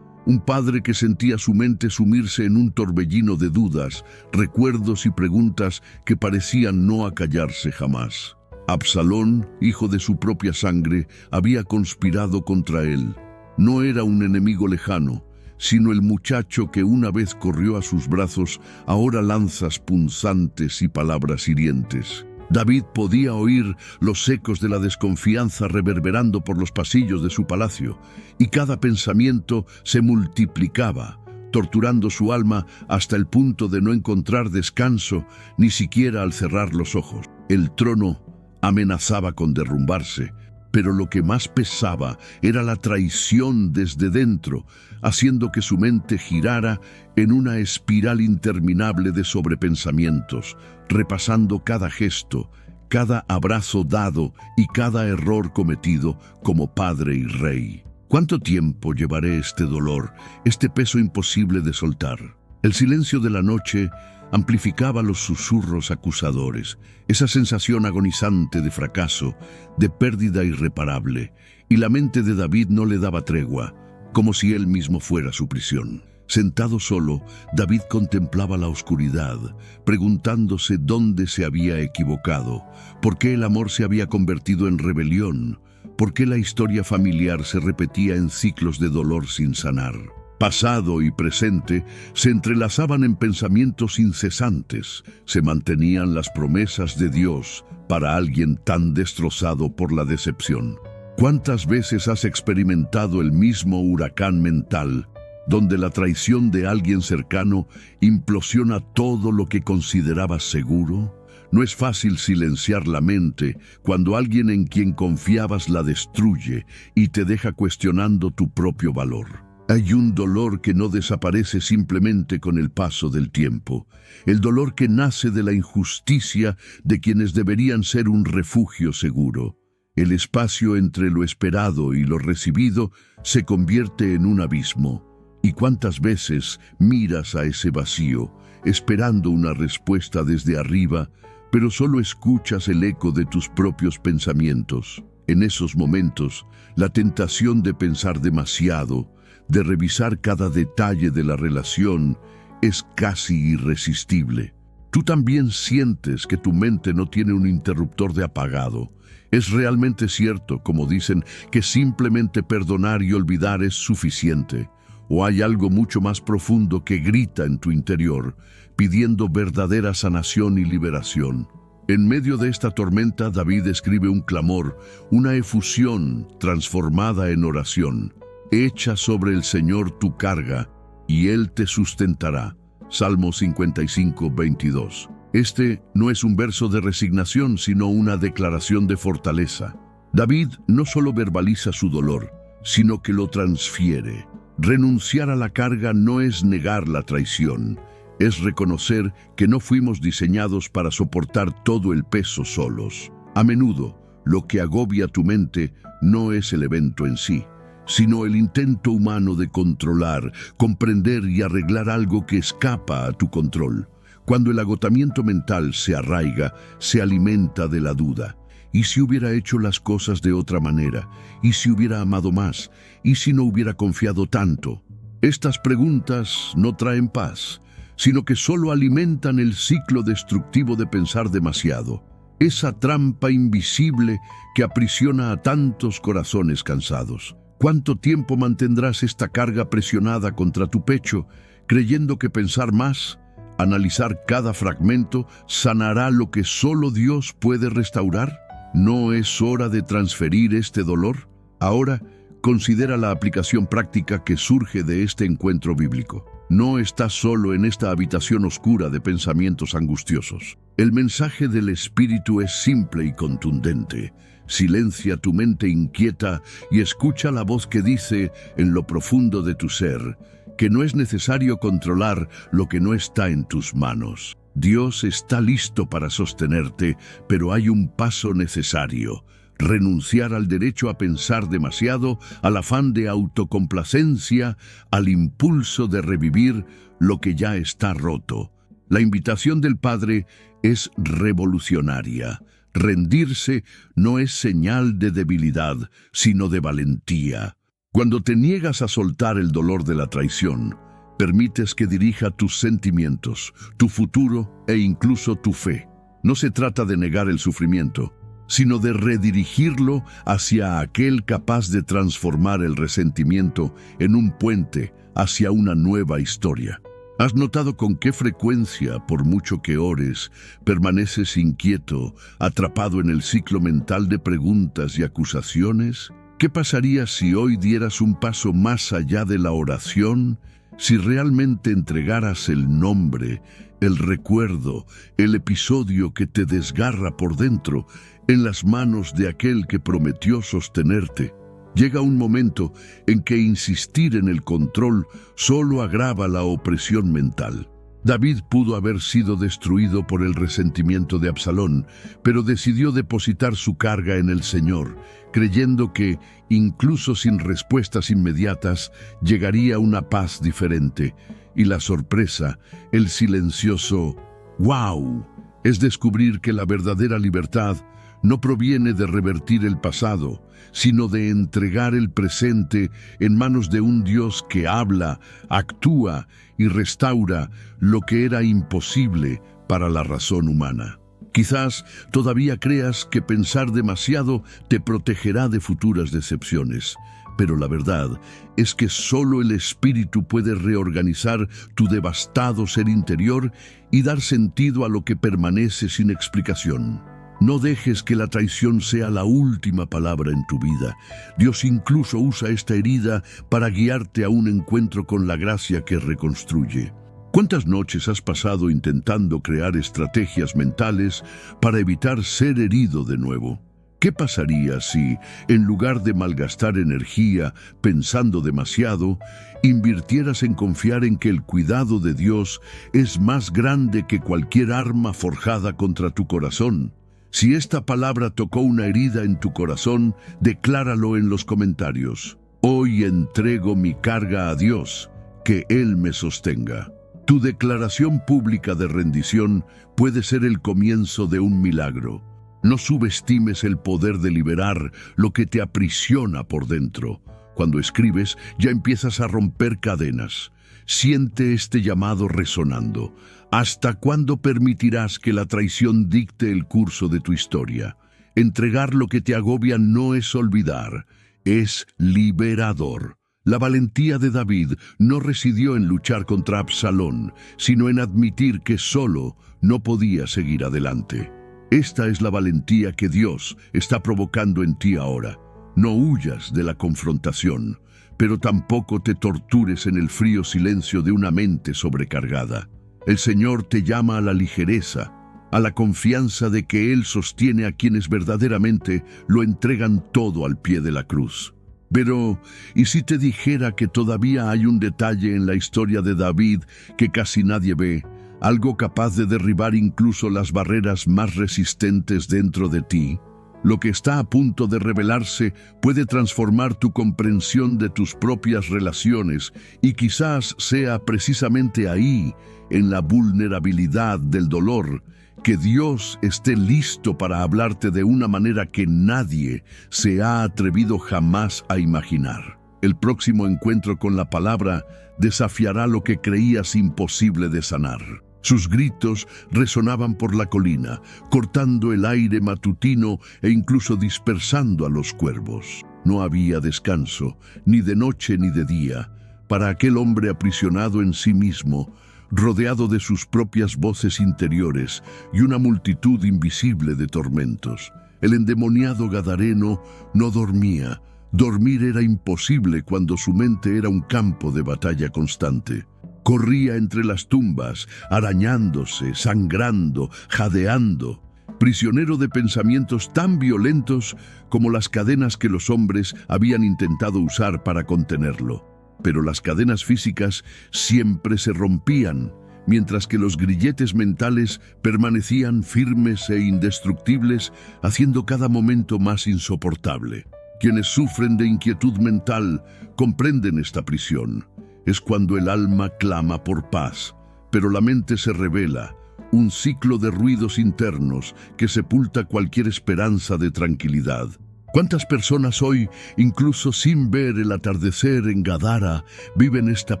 Un padre que sentía su mente sumirse en un torbellino de dudas, recuerdos y preguntas que parecían no acallarse jamás. Absalón, hijo de su propia sangre, había conspirado contra él. No era un enemigo lejano, sino el muchacho que una vez corrió a sus brazos, ahora lanzas punzantes y palabras hirientes. David podía oír los ecos de la desconfianza reverberando por los pasillos de su palacio, y cada pensamiento se multiplicaba, torturando su alma hasta el punto de no encontrar descanso ni siquiera al cerrar los ojos. El trono amenazaba con derrumbarse, pero lo que más pesaba era la traición desde dentro, haciendo que su mente girara en una espiral interminable de sobrepensamientos, repasando cada gesto, cada abrazo dado y cada error cometido como padre y rey. ¿Cuánto tiempo llevaré este dolor, este peso imposible de soltar? El silencio de la noche amplificaba los susurros acusadores, esa sensación agonizante de fracaso, de pérdida irreparable, y la mente de David no le daba tregua, como si él mismo fuera su prisión. Sentado solo, David contemplaba la oscuridad, preguntándose dónde se había equivocado, por qué el amor se había convertido en rebelión, por qué la historia familiar se repetía en ciclos de dolor sin sanar. Pasado y presente se entrelazaban en pensamientos incesantes, se mantenían las promesas de Dios para alguien tan destrozado por la decepción. ¿Cuántas veces has experimentado el mismo huracán mental, donde la traición de alguien cercano implosiona todo lo que considerabas seguro? No es fácil silenciar la mente cuando alguien en quien confiabas la destruye y te deja cuestionando tu propio valor. Hay un dolor que no desaparece simplemente con el paso del tiempo, el dolor que nace de la injusticia de quienes deberían ser un refugio seguro. El espacio entre lo esperado y lo recibido se convierte en un abismo. ¿Y cuántas veces miras a ese vacío, esperando una respuesta desde arriba, pero solo escuchas el eco de tus propios pensamientos? En esos momentos, la tentación de pensar demasiado, de revisar cada detalle de la relación, es casi irresistible. Tú también sientes que tu mente no tiene un interruptor de apagado. Es realmente cierto, como dicen, que simplemente perdonar y olvidar es suficiente. ¿O hay algo mucho más profundo que grita en tu interior, pidiendo verdadera sanación y liberación? En medio de esta tormenta, David escribe un clamor, una efusión transformada en oración. Echa sobre el Señor tu carga, y Él te sustentará. Salmo 55, 22. Este no es un verso de resignación, sino una declaración de fortaleza. David no solo verbaliza su dolor, sino que lo transfiere. Renunciar a la carga no es negar la traición, es reconocer que no fuimos diseñados para soportar todo el peso solos. A menudo, lo que agobia tu mente no es el evento en sí, sino el intento humano de controlar, comprender y arreglar algo que escapa a tu control. Cuando el agotamiento mental se arraiga, se alimenta de la duda. ¿Y si hubiera hecho las cosas de otra manera? ¿Y si hubiera amado más? ¿Y si no hubiera confiado tanto? Estas preguntas no traen paz, sino que solo alimentan el ciclo destructivo de pensar demasiado. Esa trampa invisible que aprisiona a tantos corazones cansados. ¿Cuánto tiempo mantendrás esta carga presionada contra tu pecho, creyendo que pensar más, analizar cada fragmento, sanará lo que solo Dios puede restaurar? ¿No es hora de transferir este dolor? Ahora, considera la aplicación práctica que surge de este encuentro bíblico. No estás solo en esta habitación oscura de pensamientos angustiosos. El mensaje del Espíritu es simple y contundente. Silencia tu mente inquieta y escucha la voz que dice, en lo profundo de tu ser, que no es necesario controlar lo que no está en tus manos. Dios está listo para sostenerte, pero hay un paso necesario: renunciar al derecho a pensar demasiado, al afán de autocomplacencia, al impulso de revivir lo que ya está roto. La invitación del Padre es revolucionaria. Rendirse no es señal de debilidad, sino de valentía. Cuando te niegas a soltar el dolor de la traición, permites que dirija tus sentimientos, tu futuro e incluso tu fe. No se trata de negar el sufrimiento, sino de redirigirlo hacia aquel capaz de transformar el resentimiento en un puente hacia una nueva historia. ¿Has notado con qué frecuencia, por mucho que ores, permaneces inquieto, atrapado en el ciclo mental de preguntas y acusaciones? ¿Qué pasaría si hoy dieras un paso más allá de la oración? Si realmente entregaras el nombre, el recuerdo, el episodio que te desgarra por dentro en las manos de aquel que prometió sostenerte. Llega un momento en que insistir en el control solo agrava la opresión mental. David pudo haber sido destruido por el resentimiento de Absalón, pero decidió depositar su carga en el Señor, creyendo que, incluso sin respuestas inmediatas, llegaría una paz diferente. Y la sorpresa, el silencioso ¡wow!, es descubrir que la verdadera libertad no proviene de revertir el pasado, sino de entregar el presente en manos de un Dios que habla, actúa y restaura lo que era imposible para la razón humana. Quizás todavía creas que pensar demasiado te protegerá de futuras decepciones, pero la verdad es que solo el Espíritu puede reorganizar tu devastado ser interior y dar sentido a lo que permanece sin explicación. No dejes que la traición sea la última palabra en tu vida. Dios incluso usa esta herida para guiarte a un encuentro con la gracia que reconstruye. ¿Cuántas noches has pasado intentando crear estrategias mentales para evitar ser herido de nuevo? ¿Qué pasaría si, en lugar de malgastar energía pensando demasiado, invirtieras en confiar en que el cuidado de Dios es más grande que cualquier arma forjada contra tu corazón? Si esta palabra tocó una herida en tu corazón, decláralo en los comentarios. Hoy entrego mi carga a Dios, que Él me sostenga. Tu declaración pública de rendición puede ser el comienzo de un milagro. No subestimes el poder de liberar lo que te aprisiona por dentro. Cuando escribes, ya empiezas a romper cadenas. Siente este llamado resonando. ¿Hasta cuándo permitirás que la traición dicte el curso de tu historia? Entregar lo que te agobia no es olvidar, es liberador. La valentía de David no residió en luchar contra Absalón, sino en admitir que solo no podía seguir adelante. Esta es la valentía que Dios está provocando en ti ahora. No huyas de la confrontación, pero tampoco te tortures en el frío silencio de una mente sobrecargada. El Señor te llama a la ligereza, a la confianza de que Él sostiene a quienes verdaderamente lo entregan todo al pie de la cruz. Pero, ¿y si te dijera que todavía hay un detalle en la historia de David que casi nadie ve? Algo capaz de derribar incluso las barreras más resistentes dentro de ti. Lo que está a punto de revelarse puede transformar tu comprensión de tus propias relaciones y quizás sea precisamente ahí, en la vulnerabilidad del dolor, que Dios esté listo para hablarte de una manera que nadie se ha atrevido jamás a imaginar. El próximo encuentro con la palabra desafiará lo que creías imposible de sanar. Sus gritos resonaban por la colina, cortando el aire matutino e incluso dispersando a los cuervos. No había descanso, ni de noche ni de día, para aquel hombre aprisionado en sí mismo, rodeado de sus propias voces interiores y una multitud invisible de tormentos. El endemoniado gadareno no dormía. Dormir era imposible cuando su mente era un campo de batalla constante. Corría entre las tumbas, arañándose, sangrando, jadeando, prisionero de pensamientos tan violentos como las cadenas que los hombres habían intentado usar para contenerlo. Pero las cadenas físicas siempre se rompían, mientras que los grilletes mentales permanecían firmes e indestructibles, haciendo cada momento más insoportable. Quienes sufren de inquietud mental comprenden esta prisión. Es cuando el alma clama por paz, pero la mente se revela, un ciclo de ruidos internos que sepulta cualquier esperanza de tranquilidad. ¿Cuántas personas hoy, incluso sin ver el atardecer en Gadara, viven esta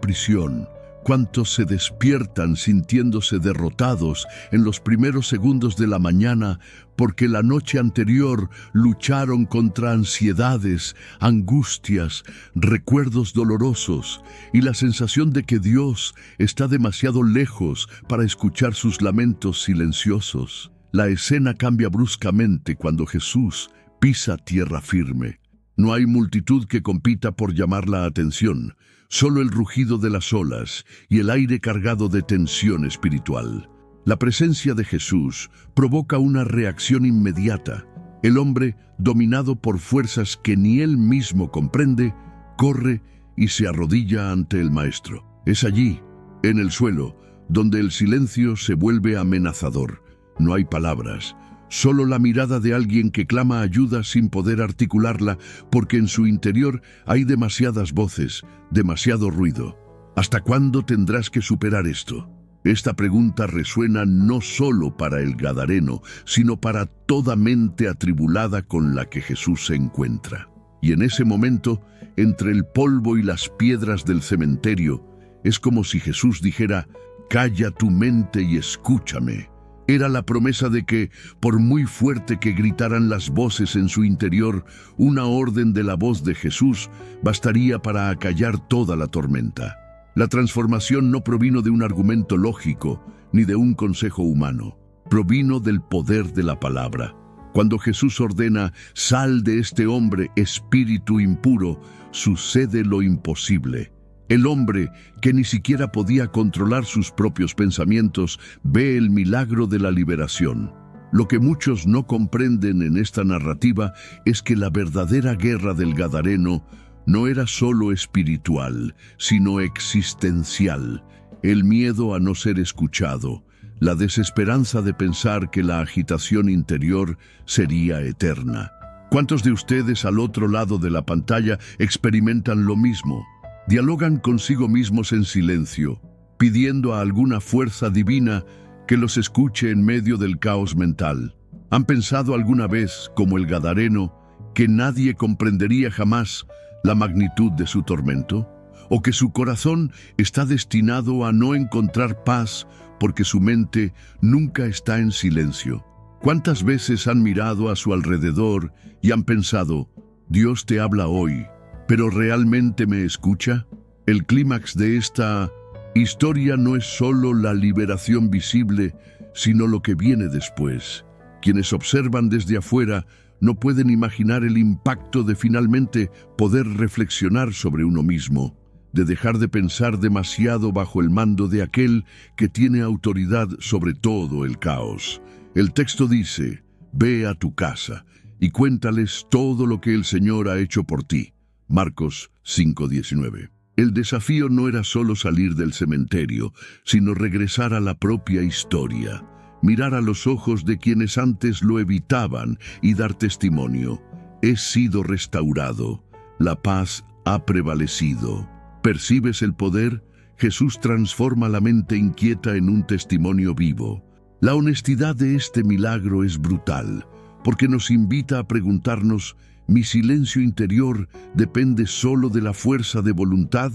prisión? ¿Cuántos se despiertan sintiéndose derrotados en los primeros segundos de la mañana porque la noche anterior lucharon contra ansiedades, angustias, recuerdos dolorosos y la sensación de que Dios está demasiado lejos para escuchar sus lamentos silenciosos? La escena cambia bruscamente cuando Jesús pisa tierra firme. No hay multitud que compita por llamar la atención, solo el rugido de las olas y el aire cargado de tensión espiritual. La presencia de Jesús provoca una reacción inmediata. El hombre, dominado por fuerzas que ni él mismo comprende, corre y se arrodilla ante el Maestro. Es allí, en el suelo, donde el silencio se vuelve amenazador. No hay palabras, solo la mirada de alguien que clama ayuda sin poder articularla porque en su interior hay demasiadas voces, demasiado ruido. ¿Hasta cuándo tendrás que superar esto? Esta pregunta resuena no solo para el gadareno, sino para toda mente atribulada con la que Jesús se encuentra. Y en ese momento, entre el polvo y las piedras del cementerio, es como si Jesús dijera: «Calla tu mente y escúchame». Era la promesa de que, por muy fuerte que gritaran las voces en su interior, una orden de la voz de Jesús bastaría para acallar toda la tormenta. La transformación no provino de un argumento lógico ni de un consejo humano. Provino del poder de la palabra. Cuando Jesús ordena: «Sal de este hombre, espíritu impuro», sucede lo imposible. El hombre, que ni siquiera podía controlar sus propios pensamientos, ve el milagro de la liberación. Lo que muchos no comprenden en esta narrativa es que la verdadera guerra del gadareno no era solo espiritual, sino existencial. El miedo a no ser escuchado, la desesperanza de pensar que la agitación interior sería eterna. ¿Cuántos de ustedes al otro lado de la pantalla experimentan lo mismo? Dialogan consigo mismos en silencio, pidiendo a alguna fuerza divina que los escuche en medio del caos mental. ¿Han pensado alguna vez, como el gadareno, que nadie comprendería jamás la magnitud de su tormento? o que su corazón está destinado a no encontrar paz porque su mente nunca está en silencio. ¿Cuántas veces han mirado a su alrededor y han pensado, Dios te habla hoy, pero ¿realmente me escucha? El clímax de esta historia no es solo la liberación visible, sino lo que viene después. Quienes observan desde afuera no pueden imaginar el impacto de finalmente poder reflexionar sobre uno mismo, de dejar de pensar demasiado bajo el mando de aquel que tiene autoridad sobre todo el caos. El texto dice, ve a tu casa y cuéntales todo lo que el Señor ha hecho por ti. Marcos 5:19. El desafío no era solo salir del cementerio, sino regresar a la propia historia, mirar a los ojos de quienes antes lo evitaban y dar testimonio. He sido restaurado, la paz ha prevalecido. ¿Percibes el poder? Jesús transforma la mente inquieta en un testimonio vivo. La honestidad de este milagro es brutal, porque nos invita a preguntarnos, ¿mi silencio interior depende solo de la fuerza de voluntad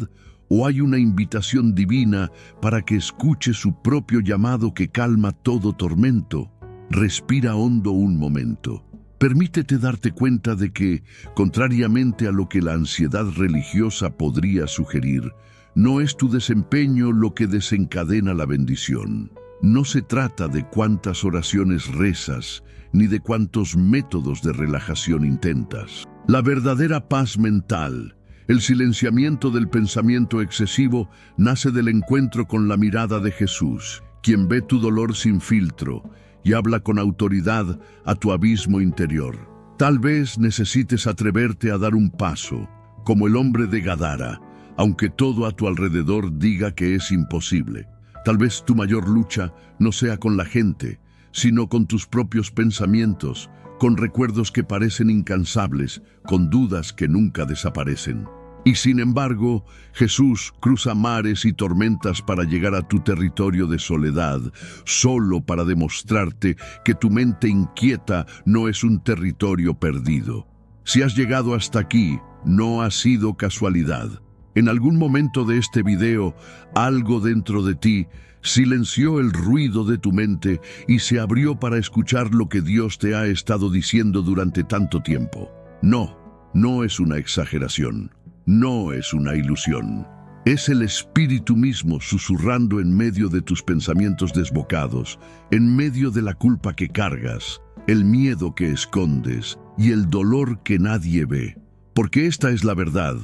o hay una invitación divina para que escuche su propio llamado que calma todo tormento? Respira hondo un momento. Permítete darte cuenta de que, contrariamente a lo que la ansiedad religiosa podría sugerir, no es tu desempeño lo que desencadena la bendición. No se trata de cuántas oraciones rezas, ni de cuántos métodos de relajación intentas. La verdadera paz mental, el silenciamiento del pensamiento excesivo, nace del encuentro con la mirada de Jesús, quien ve tu dolor sin filtro y habla con autoridad a tu abismo interior. Tal vez necesites atreverte a dar un paso, como el hombre de Gadara, aunque todo a tu alrededor diga que es imposible. Tal vez tu mayor lucha no sea con la gente, sino con tus propios pensamientos, con recuerdos que parecen incansables, con dudas que nunca desaparecen. Y sin embargo, Jesús cruza mares y tormentas para llegar a tu territorio de soledad, solo para demostrarte que tu mente inquieta no es un territorio perdido. Si has llegado hasta aquí, no ha sido casualidad. En algún momento de este video, algo dentro de ti silenció el ruido de tu mente y se abrió para escuchar lo que Dios te ha estado diciendo durante tanto tiempo. No es una exageración. No es una ilusión. Es el Espíritu mismo susurrando en medio de tus pensamientos desbocados, en medio de la culpa que cargas, el miedo que escondes y el dolor que nadie ve. Porque esta es la verdad.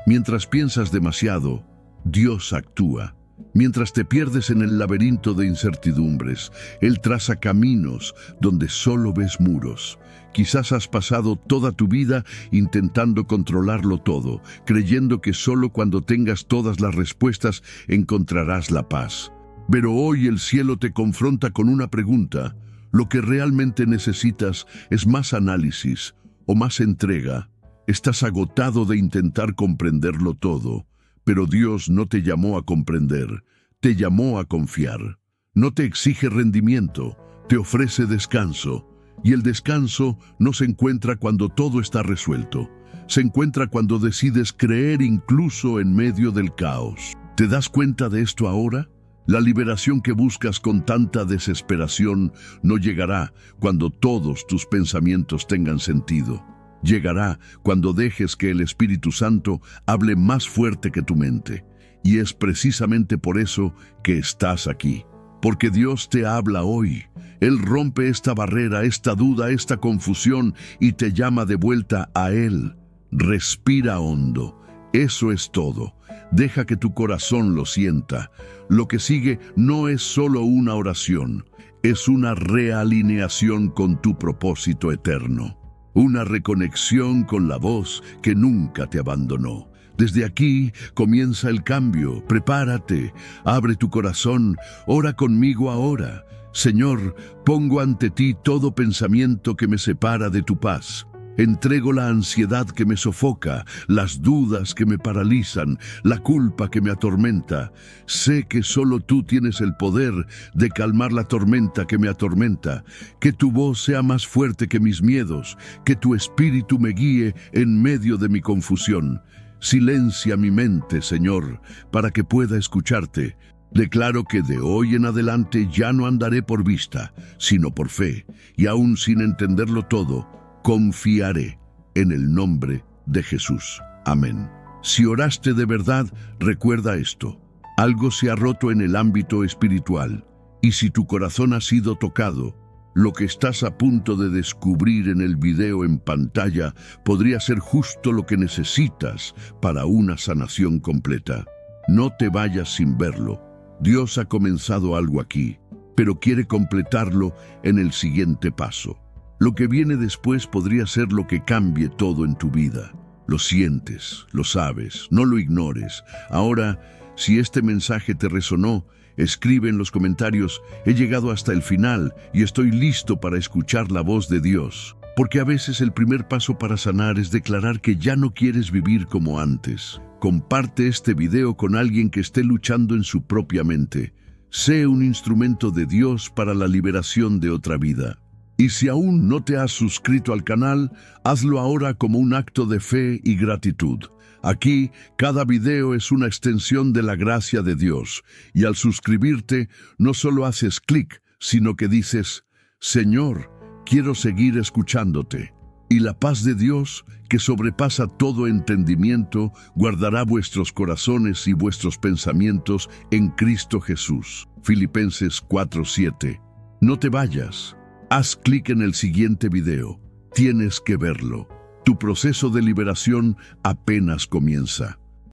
Mientras piensas demasiado, Dios actúa. Mientras te pierdes en el laberinto de incertidumbres, Él traza caminos donde solo ves muros. Quizás has pasado toda tu vida intentando controlarlo todo, creyendo que solo cuando tengas todas las respuestas encontrarás la paz. Pero hoy el cielo te confronta con una pregunta. Lo que realmente necesitas es más análisis o más entrega. Estás agotado de intentar comprenderlo todo, pero Dios no te llamó a comprender, te llamó a confiar. No te exige rendimiento, te ofrece descanso. Y el descanso no se encuentra cuando todo está resuelto. Se encuentra cuando decides creer incluso en medio del caos. ¿Te das cuenta de esto ahora? La liberación que buscas con tanta desesperación no llegará cuando todos tus pensamientos tengan sentido. Llegará cuando dejes que el Espíritu Santo hable más fuerte que tu mente. Y es precisamente por eso que estás aquí. Porque Dios te habla hoy. Él rompe esta barrera, esta duda, esta confusión y te llama de vuelta a Él. Respira hondo. Eso es todo. Deja que tu corazón lo sienta. Lo que sigue no es solo una oración, es una realineación con tu propósito eterno. Una reconexión con la voz que nunca te abandonó. Desde aquí comienza el cambio. Prepárate, abre tu corazón, ora conmigo ahora. Señor, pongo ante ti todo pensamiento que me separa de tu paz. Entrego la ansiedad que me sofoca, las dudas que me paralizan, la culpa que me atormenta. Sé que solo tú tienes el poder de calmar la tormenta que me atormenta. Que tu voz sea más fuerte que mis miedos, que tu espíritu me guíe en medio de mi confusión. Silencia mi mente, Señor, para que pueda escucharte. Declaro que de hoy en adelante ya no andaré por vista, sino por fe, y aún sin entenderlo todo, confiaré en el nombre de Jesús. Amén. Si oraste de verdad, recuerda esto. Algo se ha roto en el ámbito espiritual, y si tu corazón ha sido tocado, lo que estás a punto de descubrir en el video en pantalla podría ser justo lo que necesitas para una sanación completa. No te vayas sin verlo. Dios ha comenzado algo aquí, pero quiere completarlo en el siguiente paso. Lo que viene después podría ser lo que cambie todo en tu vida. Lo sientes, lo sabes, no lo ignores. Ahora, si este mensaje te resonó, escribe en los comentarios: he llegado hasta el final y estoy listo para escuchar la voz de Dios. Porque a veces el primer paso para sanar es declarar que ya no quieres vivir como antes. Comparte este video con alguien que esté luchando en su propia mente. Sé un instrumento de Dios para la liberación de otra vida. Y si aún no te has suscrito al canal, hazlo ahora como un acto de fe y gratitud. Aquí, cada video es una extensión de la gracia de Dios, y al suscribirte, no solo haces clic, sino que dices: Señor, quiero seguir escuchándote. Y la paz de Dios, que sobrepasa todo entendimiento, guardará vuestros corazones y vuestros pensamientos en Cristo Jesús. Filipenses 4:7. No te vayas. Haz clic en el siguiente video. Tienes que verlo. Tu proceso de liberación apenas comienza.